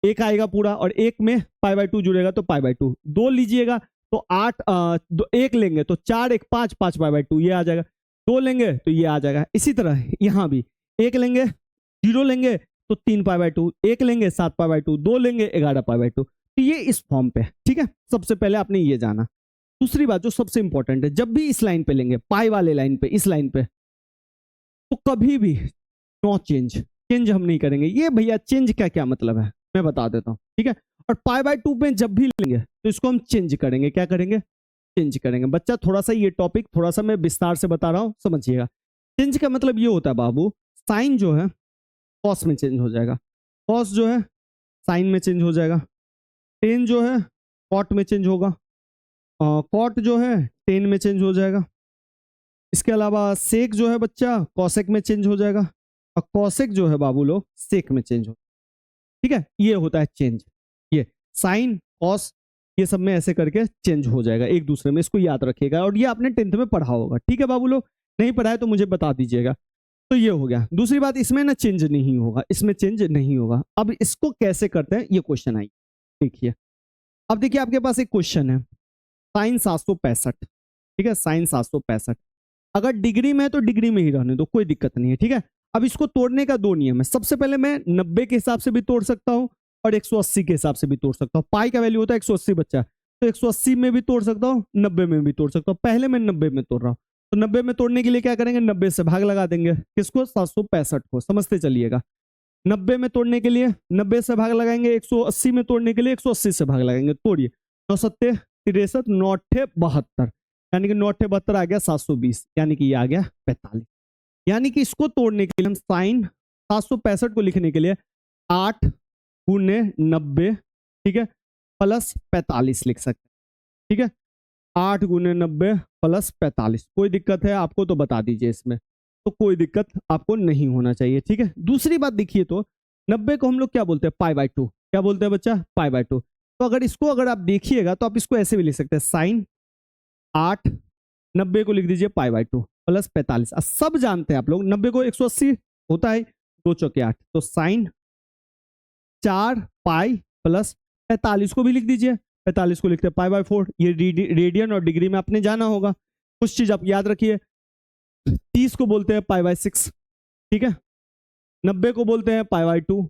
A: एक आएगा पूरा, और एक में π/2 जुड़ेगा तो π/2। 2 लीजिएगा तो 8 1 लेंगे तो 4 1 5 5 π/2 ये आ जाएगा, 2 लेंगे तो ये आ जाएगा। इसी तरह यहाँ भी 1 लेंगे 0 लेंगे तो 3 π/2, 1 लेंगे 7 π/2, 2 लेंगे 11 π/2। तो ये इस फॉर्म पे, ठीक है। सबसे पहले आपने ये जाना। दूसरी बात जो सबसे इंपॉर्टेंट है, जब भी इस लाइन पे लेंगे, पाई वाले लाइन पे, इस लाइन पे, तो कभी भी नो चेंज, चेंज हम नहीं करेंगे। ये भैया चेंज का क्या मतलब है मैं बता देता हूँ, ठीक है। और पाई बाय 2 पे जब भी लेंगे तो इसको हम चेंज करेंगे। क्या करेंगे? चेंज करेंगे। बच्चा थोड़ा सा ये टॉपिक थोड़ा सा मैं विस्तार से बता रहा हूँ, समझिएगा। चेंज का मतलब ये होता है बाबू, साइन जो है कॉस में चेंज हो जाएगा, कॉस जो है साइन में चेंज हो जाएगा, टेन जो है कॉट में चेंज होगा, कॉट जो है टेन में चेंज हो जाएगा। इसके अलावा सेक जो है बच्चा कॉसेक में चेंज हो जाएगा, और कॉसेक जो है बाबू लोग सेक में चेंज हो, ठीक है। ये होता है चेंज। ये साइन कॉस ये सब में ऐसे करके चेंज हो जाएगा एक दूसरे में, इसको याद रखिएगा। और ये आपने 10th में पढ़ा होगा, ठीक है बाबू लोग। नहीं पढ़ा है तो मुझे बता दीजिएगा। तो ये हो गया। दूसरी बात, इसमें ना चेंज नहीं होगा, इसमें चेंज नहीं होगा। अब इसको कैसे करते हैं ये क्वेश्चन आई, देखिए। अब देखिए आपके पास एक क्वेश्चन है, साइन 765, ठीक है, साइन 765। अगर डिग्री में है तो डिग्री में ही रहने दो, कोई दिक्कत नहीं है, ठीक है। अब इसको तोड़ने का दो नियम है। सबसे पहले मैं 90 के हिसाब से भी तोड़ सकता हूँ और 180 के हिसाब से भी तोड़ सकता हूँ। पाई का वैल्यू होता है 180 बच्चा, तो 180 में भी तोड़ सकता हूँ, 90 में भी तोड़ सकता हूँ। पहले मैं 90 में तोड़ रहा हूँ, तो 90 में तोड़ने के लिए क्या करेंगे, 90 से भाग लगा देंगे। किसको? 765 को। समझते चलिएगा। 90 में तोड़ने के लिए 90 से भाग लगाएंगे, 180 में तोड़ने के लिए 180 से भाग लगाएंगे। तोड़िए, 9 सत्ते 63, 9 अट्ठे 72, यानी कि 9 अट्ठे 72 आ गया 720, यानी कि ये आ गया 45। यानी कि इसको तोड़ने के लिए हम साइन 765 को लिखने के लिए 8 गुने 90, ठीक है, प्लस 45 लिख सकते हैं, ठीक है। 8 गुने 90 प्लस 45। कोई दिक्कत है आपको तो बता दीजिए, इसमें तो कोई दिक्कत आपको नहीं होना चाहिए, ठीक है। दूसरी बात देखिए, तो 90 को हम लोग क्या बोलते हैं, पाई बाय 2। क्या बोलते हैं बच्चा? Pi by 2। तो अगर इसको अगर आप देखिएगा तो आप इसको ऐसे भी लिख सकते हैं, साइन 8 90 को लिख दीजिए पाई बाय 2 प्लस 45। सब जानते हैं आप लोग 90 को 180 होता है, 2 चौके 8, तो साइन 4 पाई प्लस 45 को भी लिख दीजिए, 45 को लिखते हैं पाई बाय 4। ये रेडियन और डिग्री में आपने जाना होगा। कुछ चीज आप याद रखिए, 30 को बोलते हैं पाई बाय 6, ठीक है। 90 को बोलते हैं पाई बाय 2,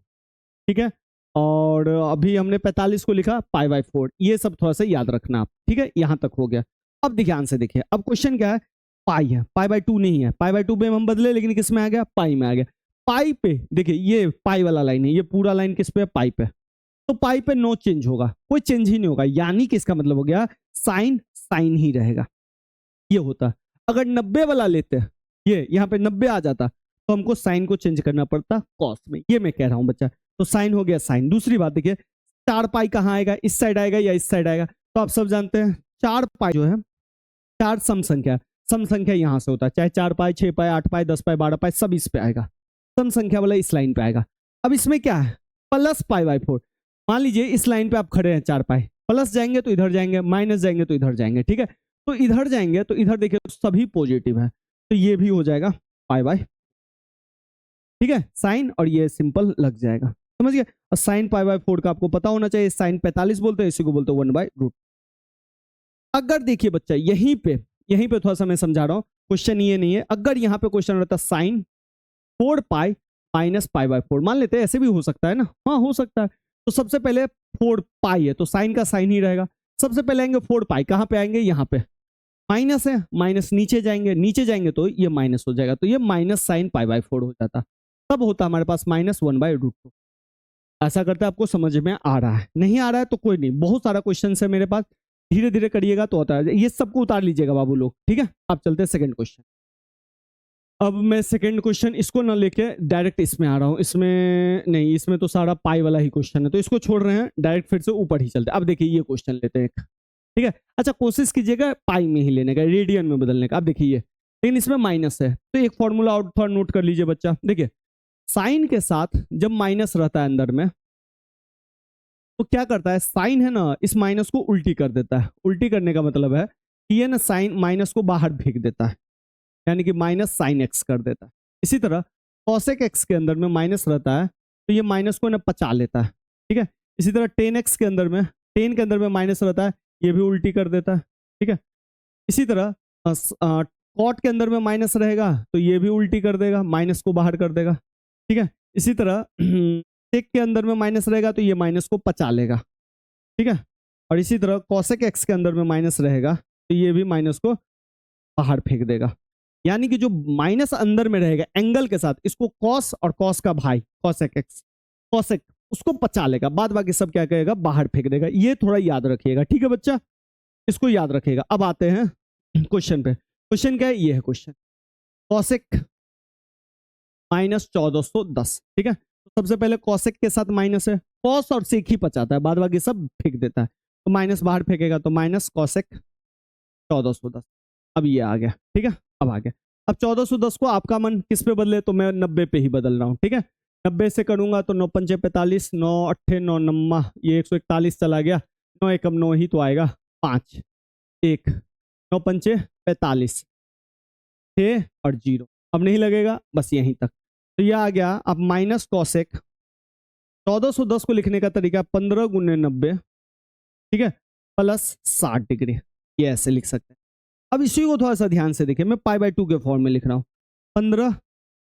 A: ठीक है। और अभी हमने 45 को लिखा पाई बाय 4। ये सब थोड़ा सा याद रखना आप, ठीक है। यहां तक हो गया। अब ध्यान से देखिए, अब क्वेश्चन क्या है, पाई है, पाई बाय 2 नहीं है। पाई बाय 2 पे हम बदले, लेकिन किस में आ गया, पाई में आ गया। पाई पे देखिए, ये पाई वाला लाइन है, ये पूरा लाइन किस पे है, पाई पे। तो पाई पे नो चेंज होगा, कोई चेंज ही नहीं होगा, यानी कि इसका मतलब हो गया साइन साइन ही रहेगा। ये होता। अगर 90 वाला लेते हैं, ये यहाँ पे 90 आ जाता, तो हमको साइन को चेंज करना पड़ता कॉस में। ये मैं कह रहा हूं बच्चा। तो साइन हो गया साइन। दूसरी बात देखिए, 4 पाई कहाँ आएगा, इस साइड आएगा या इस साइड आएगा? तो आप सब जानते हैं 4 पाई जो है, 4 सम संख्या, सम संख्या यहां से होता है, चाहे 4 पाई 6 पाई 8 पाई 10 पाई 12 पाई सब इस पे आएगा। सम संख्या वाला इस लाइन पे आएगा। अब इसमें क्या है, प्लस पाई बाय 4। मान लीजिए इस लाइन पे आप खड़े हैं, 4 पाई, प्लस जाएंगे तो इधर जाएंगे, माइनस जाएंगे तो इधर जाएंगे, ठीक है। तो इधर जाएंगे तो इधर देखिए तो सभी पॉजिटिव है, तो ये भी हो जाएगा पाई बाय, ठीक है, साइन, और ये सिंपल लग जाएगा, समझ गए। और साइन पाई बाय 4 का आपको पता होना चाहिए, साइन 45 बोलते हैं, इसी को बोलते हैं 1/√। अगर देखिए बच्चा यहीं पे थोड़ा सा मैं समझा रहा हूं, क्वेश्चन ये नहीं है। अगर यहाँ पे क्वेश्चन रहता sine 4 pi minus pi by 4, मान लेते हैं, ऐसे भी हो सकता है ना, हाँ हो सकता है। तो सबसे पहले 4 पाई है तो साइन का साइन ही रहेगा। सबसे पहले आएंगे 4 पाई, कहाँ पे आएंगे, यहाँ पे। माइनस है, माइनस नीचे जाएंगे तो ये माइनस हो जाएगा, तो ये माइनस साइन पाई बाय 4 हो जाता। तब होता हमारे पास माइनस 1/√2। ऐसा करते आपको समझ में आ रहा है? नहीं आ रहा है तो कोई नहीं, बहुत सारा क्वेश्चन है मेरे पास, धीरे धीरे करिएगा तो होता है। ये सबको उतार लीजिएगा बाबू लोग, ठीक है। अब चलते हैं सेकंड क्वेश्चन। अब मैं सेकंड क्वेश्चन इसको ना लेके डायरेक्ट इसमें आ रहा हूं, इसमें नहीं, इसमें तो सारा पाई वाला ही क्वेश्चन है, तो इसको छोड़ रहे हैं, डायरेक्ट फिर से ऊपर ही चलते हैं। अब देखिए ये क्वेश्चन लेते हैं एक, ठीक है। अच्छा कोशिश कीजिएगा पाई में ही लेने का, रेडियन में बदलने का। अब देखिए लेकिन इसमें माइनस है, तो एक फॉर्मूला और थोड़ा नोट कर लीजिए बच्चा। देखिए साइन के साथ जब माइनस रहता है अंदर में, तो क्या करता है, साइन है ना, इस माइनस को उल्टी कर देता है। उल्टी करने का मतलब है कि ये ना साइन माइनस को बाहर फेंक देता है, यानी कि माइनस साइन एक्स कर देता है। इसी तरह कॉसेक एक्स के अंदर में माइनस रहता है, तो ये माइनस को ना पचा लेता है, ठीक है। इसी तरह टेन एक्स के अंदर में, टेन के अंदर में माइनस रहता है, ये भी उल्टी कर देता है, ठीक है। इसी तरह कॉट के अंदर में माइनस रहेगा, तो ये भी उल्टी कर देगा, माइनस को बाहर कर देगा, ठीक है। इसी तरह सेक के अंदर में माइनस रहेगा, तो ये माइनस को पचा लेगा, ठीक है। और इसी तरह कॉसेक एक्स के अंदर में माइनस रहेगा, तो ये भी माइनस को बाहर फेंक देगा। यानी कि जो माइनस अंदर में रहेगा एंगल के साथ, इसको कॉस और कॉस का भाई कॉसेक एक्स, कॉसेक उसको पचा लेगा, बाद बाकी सब क्या करेगा, बाहर फेंक देगा। ये थोड़ा याद रखिएगा, ठीक है बच्चा, इसको याद रखिएगा। अब आते हैं क्वेश्चन पे। क्वेश्चन क्या है, ये है क्वेश्चन, कॉसेक माइनस 1410, ठीक है। तो सबसे पहले कॉसेक के साथ माइनस है, कॉस और सेक ही पचाता है, बाद बाकी सब फेंक देता है, तो माइनस बाहर फेंकेगा, तो माइनस कॉसेक 1410। अब ये आ गया, ठीक है, अब आ गया। अब 1410 को आपका मन किस पे बदले, तो मैं 90 पे ही बदल रहा हूँ, ठीक है। 90 से करूंगा तो 9 पंचे 45, 9 अट्ठे 9 नम्मा, ये 141 चला गया, 9 एकम 9 ही तो आएगा, 5 1 9 पंचे 45, 6 और 0, अब नहीं लगेगा, बस यहीं तक। तो ये आ गया। अब माइनस कॉसेक 1410 को लिखने का तरीका 15 गुने 90, ठीक है, प्लस 60 डिग्री, ये ऐसे लिख सकते हैं। अब इसी को थोड़ा सा ध्यान से देखिए, मैं पाई/2 के फॉर्म में लिख रहा हूँ। 15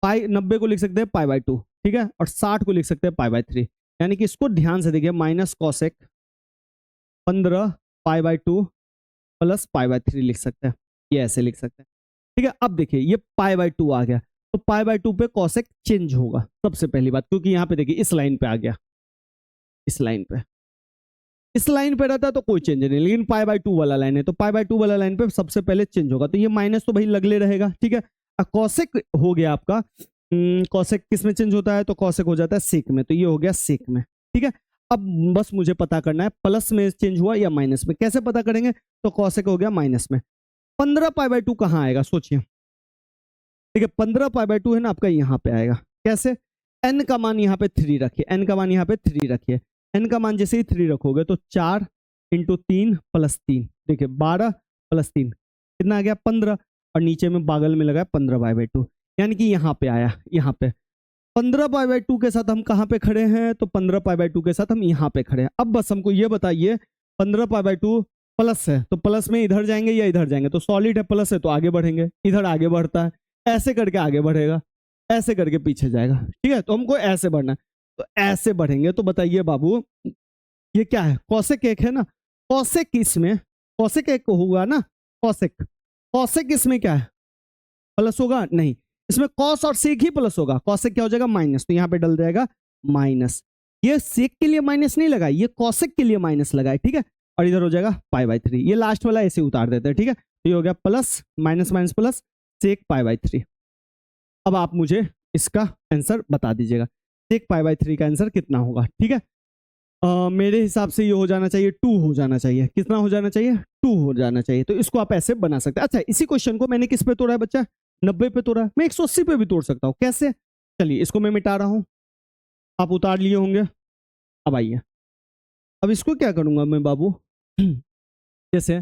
A: पाई 90 को लिख सकते हैं पाई/2, ठीक है, और 60 को लिख सकते हैं पाई/3। यानी कि इसको ध्यान से देखिए, माइनस कॉसेक 15 पाई/2 प्लस पाई/3 लिख सकते हैं, ये ऐसे लिख सकते हैं, ठीक है। अब देखिए ये पाई/2 आ गया, तो पाई/2 पे कॉसेक चेंज होगा सबसे पहली बात, क्योंकि यहाँ पे देखिए इस लाइन पे आ गया, इस लाइन पे, इस लाइन पे रहता है तो कोई चेंज नहीं, लेकिन पाई/2 वाला लाइन है, तो पाई/2 वाला लाइन पे सबसे पहले चेंज होगा, तो ये माइनस तो भाई लगले रहेगा, ठीक है। कॉसेक हो गया आपका, कॉसेक किस में चेंज होता है, तो कॉसेक हो जाता है सेक में, तो ये हो गया सेक में, ठीक है। अब बस मुझे पता करना है प्लस में चेंज हुआ या माइनस में, कैसे पता करेंगे, तो कॉसेक हो गया माइनस में। 15 पाई/2 कहाँ आएगा सोचिए, ठीक है, 15 पाई/2 है ना आपका, यहाँ पे आएगा, कैसे, n का मान यहाँ पे 3 रखिए, n का मान यहाँ पे 3 रखिए, n का मान जैसे ही 3 रखोगे तो 4 × 3 + 3, देखिए 12 + 3 कितना आ गया, 15, और नीचे में बागल में लगा 15 पाई/2, यानी कि यहाँ पे आया, यहाँ पे 15 पाई/2 के साथ हम कहाँ पे खड़े हैं, तो 15 पाई/2 के साथ हम यहाँ पे खड़े हैं। अब बस हमको ये बताइए, 15 पाई/2 प्लस है, तो प्लस में इधर जाएंगे या इधर जाएंगे, तो सॉलिड है, प्लस है तो आगे बढ़ेंगे, इधर आगे बढ़ता है, ऐसे करके आगे बढ़ेगा, ऐसे करके पीछे जाएगा, ठीक है। तो हमको ऐसे बढ़ना है, तो ऐसे बढ़ेंगे, तो बताइए बाबू ये क्या है, कॉसेक एक है ना, कॉसेक इसमें, कॉसेक एक होगा ना, कॉसेक, कॉसेक इसमें क्या है, प्लस होगा, नहीं, इसमें कॉस और सेक ही प्लस होगा, कॉसेक क्या हो जाएगा, माइनस, तो यहाँ पे डल जाएगा माइनस, ये सेक के लिए माइनस नहीं लगा, ये कॉसेक के लिए माइनस लगा है, ठीक है, और इधर हो जाएगा पाई/3, ये लास्ट वाला ऐसे उतार देते हैं, ठीक है। तो ये हो गया plus minus minus plus sec pi. अब आप मुझे इसका आंसर बता दीजिएगा, सेक पाई/3 का आंसर कितना होगा, ठीक है। मेरे हिसाब से ये हो जाना चाहिए 2 हो जाना चाहिए, कितना हो जाना चाहिए, 2 हो जाना चाहिए, तो इसको आप ऐसे बना सकते हैं। अच्छा, इसी क्वेश्चन को मैंने किस पे तोड़ा है बच्चा, 90 पे तोड़ा है, मैं 180 पे भी तोड़ सकता हूँ, कैसे, चलिए इसको मैं मिटा रहा हूँ, आप उतार लिए होंगे। अब आइए, अब इसको क्या करूंगा मैं बाबू, जैसे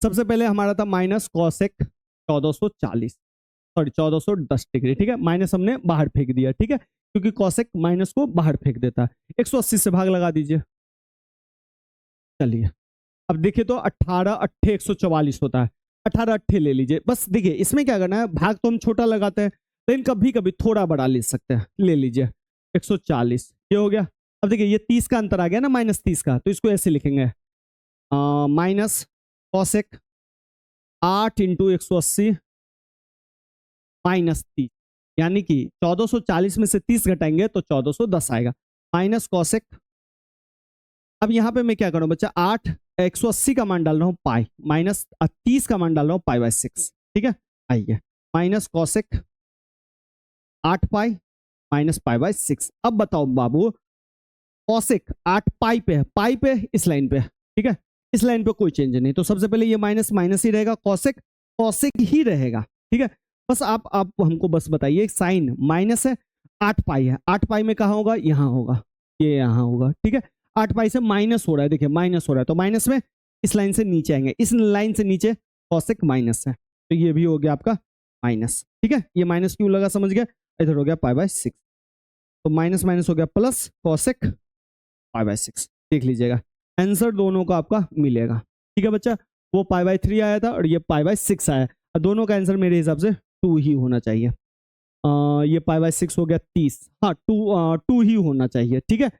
A: सबसे पहले हमारा था माइनस कॉसेक 1440, सॉरी 1410 डिग्री, ठीक है, माइनस हमने बाहर फेंक दिया, ठीक है, क्योंकि कॉसेक माइनस को बाहर फेंक देता है। 180 से भाग लगा दीजिए, चलिए अब देखिए तो 18 अट्ठे 144 होता है, 18 अट्ठे ले लीजिए, बस देखिए इसमें क्या करना है, भाग तो हम छोटा लगाते हैं, लेकिन कभी कभी थोड़ा बड़ा ले सकते हैं, ले लीजिए 140, ये हो गया। अब देखिए ये 30 का अंतर आ गया ना, -30 का, तो इसको ऐसे लिखेंगे, माइनस कॉसेक 8 × 180 -30, यानी कि 1440 में से 30 घटाएंगे तो 1410 आएगा, माइनस कॉसेक, अब यहाँ पे मैं क्या करूँ बच्चा, 8 180 का मान डाल रहा हूँ पाई, माइनस 30 का मान डाल रहा हूँ पाई/6, ठीक है, आइए माइनस कॉसेक 8 पाई माइनस पाई/6। अब बताओ बाबू, कॉसेक 8 पाई पे है, पाई पे इस लाइन पे, ठीक है, इस लाइन पे कोई चेंज नहीं, तो सबसे पहले ये माइनस माइनस ही रहेगा, कॉसेक कॉसेक ही रहेगा, ठीक है। बस आप हमको बस बताइए, साइन माइनस है, 8 पाई है, 8 पाई में कहाँ होगा, यहाँ होगा, ये यहाँ होगा, ठीक है, 8 पाई से माइनस हो रहा है, देखिए माइनस हो रहा है, तो माइनस में इस लाइन से नीचे आएंगे, इस लाइन से नीचे कॉसेक माइनस है, तो ये भी हो गया आपका माइनस, ठीक है, ये माइनस क्यों लगा समझ गया, इधर हो गया पाई/6, तो माइनस माइनस हो गया प्लस कॉसेक पाई/6, देख लीजिएगा आंसर दोनों का आपका मिलेगा, ठीक है बच्चा, वो पाई/3 आया था और ये पाई/6 आया, दोनों का आंसर मेरे हिसाब से 2 ही होना चाहिए, ये पाई/6 हो गया 30, हाँ 2 ही होना चाहिए, ठीक है,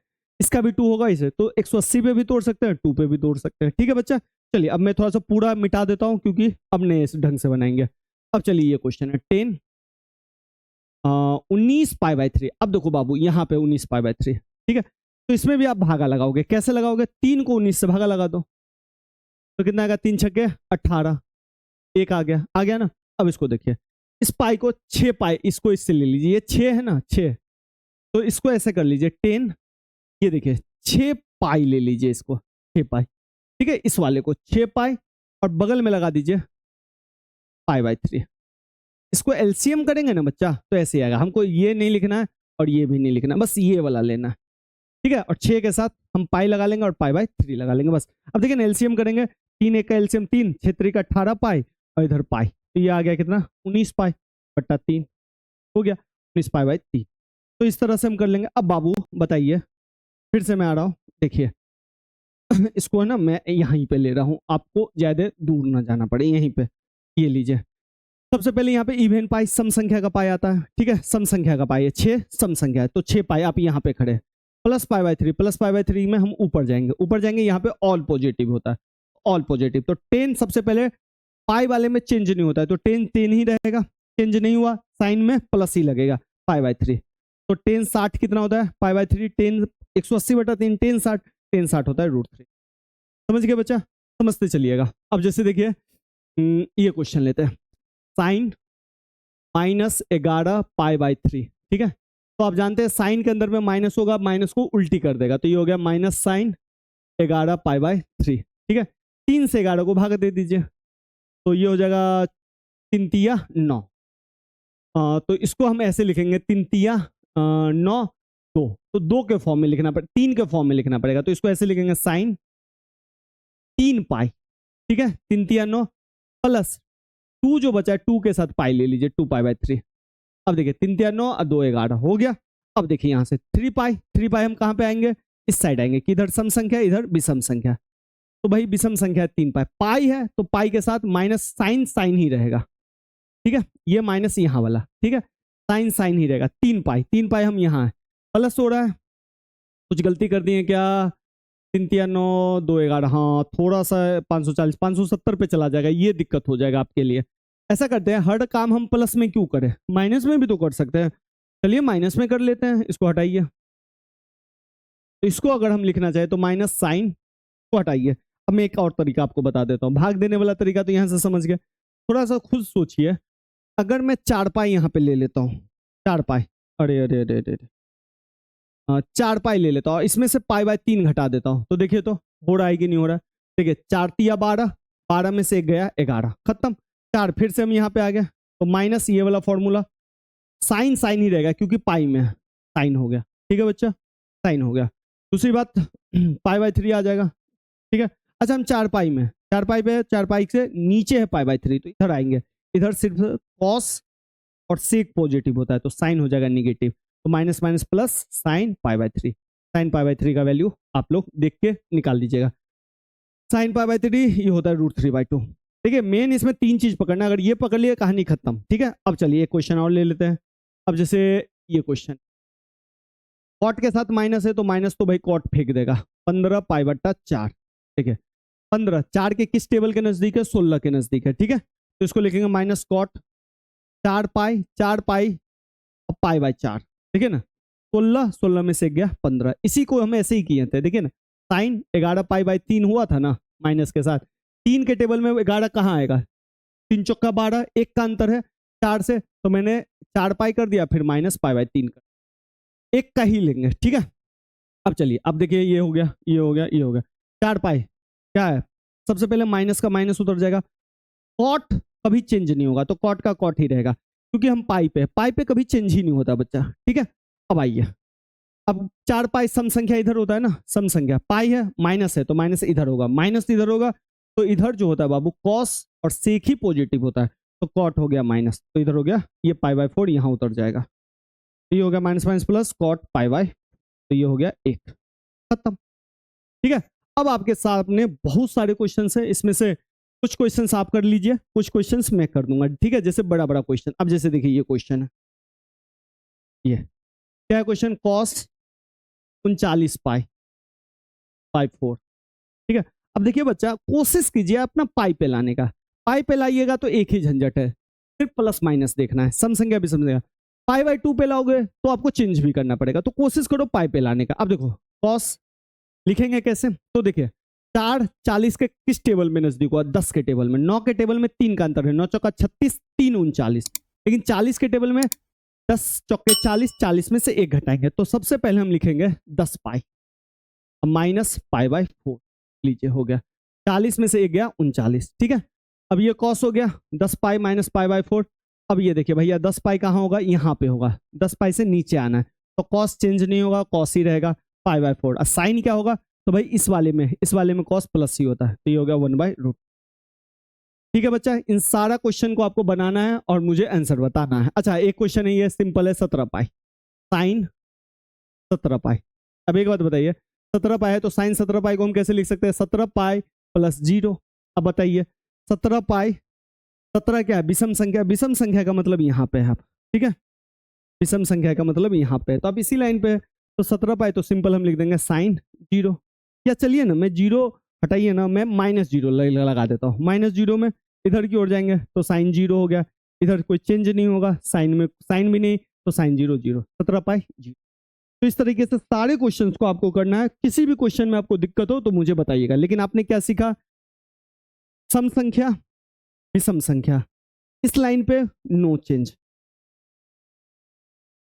A: इसका भी 2 होगा इसे, तो 180 पे भी तोड़ सकते हैं, 2 पे भी तोड़ सकते हैं। ठीक है बच्चा, चलिए अब मैं थोड़ा सा पूरा मिटा देता हूं क्योंकि अब नए इस ढंग से बनाएंगे। अब चलिए ये क्वेश्चन है 10 19 पाई बाई 3। अब देखो बाबू यहाँ पे 19 पाई बाई 3, ठीक है, तो इसमें भी आप भागा लगाओगे। कैसे लगाओगे? 3 को 19 से भागा लगा दो तो कितना आएगा? 3 छक्के 18, एक आ गया ना। अब इसको देखिए, इस पाई को 6 पाई, इसको इससे ले लीजिए, ये 6 है ना 6, तो इसको ऐसे कर लीजिए 10, ये देखिए 6 पाई ले लीजिए इसको, 6 पाई, ठीक है, इस वाले को 6 पाई और बगल में लगा दीजिए पाई बाई 3। इसको एलसीएम करेंगे ना बच्चा तो ऐसे आएगा। हमको ये नहीं लिखना है और ये भी नहीं लिखना, बस ये वाला लेना है, ठीक है। और 6 के साथ हम पाई लगा लेंगे और पाई बाई 3 लगा लेंगे बस। अब देखिए ना एलसीएम करेंगे, 3 1 का एलसीएम 3, 6 3 का 18 पाई और इधर पाई, तो ये आ गया कितना? 19 पाई बट्टा 3, हो गया 19 पाई बाई 3। तो इस तरह से हम कर लेंगे। अब बाबू बताइए, फिर से मैं आ रहा हूँ, देखिए इसको है ना मैं यहीं पे ले रहा हूँ, आपको ज़्यादा दूर ना जाना पड़े, यहीं पे ये लीजिए। सबसे पहले यहाँ पे इवन पाई सम संख्या का पाई आता है, ठीक है, सम संख्या का पाई है 6, सम संख्या है तो 6 पाई आप यहाँ पे खड़े, plus pi by 3, plus pi by 3 में हम ऊपर जाएंगे, यहाँ पे ऑल पॉजिटिव होता है, ऑल पॉजिटिव, तो 10 सबसे पहले पाई वाले में चेंज नहीं होता है तो 10 10 ही रहेगा, चेंज नहीं हुआ, साइन में प्लस ही लगेगा पाई बाई 3, तो 10 60 कितना होता है? पाई बाई 3 10 180 बटा 3, 10 60 होता है √3। समझ गए बच्चा? समझते चलिएगा। अब जैसे देखिए ये क्वेश्चन लेते हैं, साइन -11 पाई बाई 3, ठीक है, तो आप जानते हैं साइन के अंदर में माइनस होगा, माइनस को उल्टी कर देगा, तो ये हो गया माइनस साइन 11 पाई बाई 3, ठीक है। 3 से 11 को भाग दे दीजिए तो ये हो जाएगा 3 तिया 9, तो इसको हम ऐसे लिखेंगे 3 तिया 9 2, तो 2 के फॉर्म में लिखना पड़ेगा, 3 के फॉर्म में लिखना पड़ेगा, तो इसको ऐसे लिखेंगे साइन 3 पाई, ठीक है, 3 तिया 9 प्लस 2 जो बचा है 2 के साथ पाई ले लीजिए 2 पाई बाई 3। अब देखिए 3 तिया 9 और 2 11 हो गया। अब देखिए यहाँ से 3 पाई हम कहाँ पे आएंगे? इस साइड आएंगे कि इधर सम संख्या इधर विषम संख्या, तो भाई विषम संख्या 3 पाई है तो पाई के साथ माइनस साइन ही रहेगा, ठीक है, ये माइनस यहाँ वाला, ठीक है, साइन ही रहेगा। 3 पाई हम यहाँ है, प्लस हो रहा है, कुछ गलती कर दी है क्या? 3 तिया 9 2 11, हाँ थोड़ा सा 540 570 पे चला जाएगा, ये दिक्कत हो जाएगा आपके लिए। ऐसा करते हैं, हर काम हम प्लस में क्यों करें, माइनस में भी तो कर सकते हैं, चलिए माइनस में कर लेते हैं, इसको हटाइए, तो इसको अगर हम लिखना चाहे तो माइनस साइन को हटाइए। अब मैं एक और तरीका आपको बता देता हूँ, भाग देने वाला तरीका तो यहाँ से समझ गए, थोड़ा सा खुद सोचिए, अगर मैं 4 पाई यहाँ पे ले लेता हूँ, 4 पाई, अरे अरे अरे अरे 4 पाई ले लेता हूँ, इसमें से पाई बाई 3 घटा देता हूँ, तो देखिए तो हो रहा है कि नहीं हो रहा है? देखिए 4 तिया 12, 12 में से 1 गया 11, खत्म। 4 फिर से हम यहाँ पे आ गए तो माइनस ये वाला फॉर्मूला, साइन ही रहेगा क्योंकि पाई में है, साइन हो गया, ठीक है बच्चा, साइन हो गया। दूसरी बात पाई बाई 3 आ जाएगा, ठीक है। अच्छा हम 4 पाई में, 4 पाई पे, 4 पाई से नीचे है पाई बाई 3, तो इधर आएंगे, इधर सिर्फ कॉस और सेक पॉजिटिव होता है तो साइन हो जाएगा निगेटिव, तो minus minus plus sine pi by 3, sine pi by 3 का वैल्यू आप लोग देख के निकाल दीजिएगा। साइन पाई बाई 3 ये होता है √3/2। देखिए मेन इसमें 3 चीज पकड़ना, अगर ये पकड़ लिया कहानी खत्म, ठीक है। अब चलिए एक क्वेश्चन और ले लेते हैं। अब जैसे ये क्वेश्चन, कॉट के साथ माइनस है तो माइनस तो भाई कॉट फेंक देगा, 15 पाई बट्टा 4, ठीक है, 15 4 के किस टेबल के नजदीक है? 16 के नजदीक है, ठीक है, तो इसको लिखेंगे माइनस कॉट 4 पाई और पाई बाई 4, देखिए ना, 16 में से गया 15, इसी को हम ऐसे ही किए थे, देखिए ना, साइन 11 पाई बाई 3 हुआ था ना माइनस के साथ, 3 के टेबल में 11 कहाँ आएगा? 3 चौका 12, 1 का अंतर है 4 से, तो मैंने 4 पाई कर दिया, फिर माइनस पाई बाई 3 कर, 1 का ही लेंगे, ठीक है। अब चलिए, अब देखिए ये हो गया, ये हो गया, ये हो गया, 4 पाई क्या है? सबसे पहले माइनस का माइनस उतर जाएगा, कॉट कभी चेंज नहीं होगा तो कॉट का कॉट ही रहेगा, क्योंकि हम पाई पे कभी चेंज ही नहीं होता बच्चा, ठीक है। अब आइए, अब 4 पाई सम संख्या इधर होता है ना, सम संख्या, पाई है माइनस है तो माइनस इधर होगा, माइनस इधर होगा, तो इधर जो होता है बाबू कॉस और सेक ही पॉजिटिव होता है, तो कॉट हो गया माइनस, तो इधर हो गया ये पाई बाई 4 यहाँ उतर जाएगा, ये हो गया minus minus plus cot pi by, तो ये हो गया 1, खत्म, ठीक है। अब आपके सामने बहुत सारे क्वेश्चन है, इसमें से कुछ क्वेश्चंस आप कर लीजिए, कुछ क्वेश्चंस मैं कर दूंगा, ठीक है, जैसे बड़ा बड़ा क्वेश्चन। अब जैसे देखिए ये क्वेश्चन है, ये क्या है क्वेश्चन? Cos 39 pi, by 4। ठीक है, अब देखिए बच्चा, कोशिश कीजिए अपना पाई पे लाने का। पाई पे लाइएगा तो एक ही झंझट है, सिर्फ प्लस माइनस देखना है, सम संख्या विषम संख्या। पाई बाई 2 पे लाओगे तो आपको चेंज भी करना पड़ेगा, तो कोशिश करो पाई पे लाने का। अब देखो कॉस लिखेंगे कैसे, तो देखिए 4 40 के किस टेबल में नजदीक हुआ, 10 के टेबल में। 9 के टेबल में 3 का अंतर है, 9 चौका 36, 3 39, लेकिन 40 के टेबल में 10 चौके 40, 40 में से 1 घटाएंगे, तो सबसे पहले हम लिखेंगे 10 पाई माइनस पाई बाई 4। लीजिए हो गया, 40 में से 1 गया 39। ठीक है, अब ये कॉस हो गया 10 पाई माइनस पाई बाई 4। अब ये देखिए भैया 10 पाई कहाँ होगा, यहाँ पे होगा, 10 पाई से नीचे आना है, तो कॉस चेंज नहीं होगा, कॉस ही रहेगा पाई बाई 4। और साइन क्या होगा, तो भाई इस वाले में कॉस प्लस ही होता है, तो ये हो गया 1/√। ठीक है बच्चा, इन सारा क्वेश्चन को आपको बनाना है और मुझे आंसर बताना है। अच्छा एक क्वेश्चन है, ये सिंपल है, 17 पाई साइन 17 पाई। अब एक बात बताइए, 17 पाई है तो साइन 17 पाई को हम कैसे लिख सकते हैं, 17 पाई प्लस 0। अब बताइए 17 पाई, 17 क्या है, विषम संख्या, विषम संख्या का मतलब यहाँ पे है आप। ठीक है, विषम संख्या का मतलब यहाँ पे है, तो आप इसी लाइन पे, तो 17 पाई तो सिंपल हम लिख देंगे साइन 0। या चलिए ना, मैं 0 हटाइए ना, मैं -0 लगा देता हूँ, -0 में इधर की ओर जाएंगे तो साइन 0 हो गया, इधर कोई चेंज नहीं होगा, साइन में साइन भी नहीं, तो साइन 0 0, 17 पाई 0। तो इस तरीके से सारे क्वेश्चंस को आपको करना है। किसी भी क्वेश्चन में आपको दिक्कत हो तो मुझे बताइएगा। लेकिन आपने क्या सीखा, सम संख्या विषम संख्या, इस लाइन पे नो चेंज,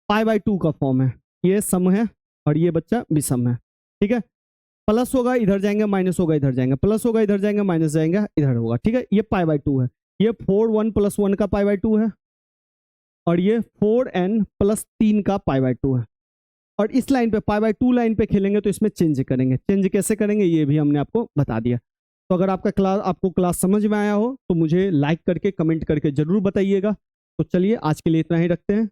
A: पाई बाई 2 का फॉर्म है, ये सम है और ये बच्चा विषम है। ठीक है, प्लस होगा इधर जाएंगे, माइनस होगा इधर जाएंगे, प्लस होगा इधर जाएंगे, माइनस जाएंगे इधर होगा। ठीक है, ये पाई बाई 2 है, ये 4 1 + 1 का पाई बाई 2 है, और ये 4n + 3 का पाई बाई 2 है। और इस लाइन पे पाई बाई 2 लाइन पे खेलेंगे तो इसमें चेंज करेंगे, चेंज कैसे करेंगे ये भी हमने आपको बता दिया। तो अगर आपको क्लास समझ में आया हो तो मुझे लाइक करके कमेंट करके जरूर बताइएगा। तो चलिए आज के लिए इतना ही रखते हैं।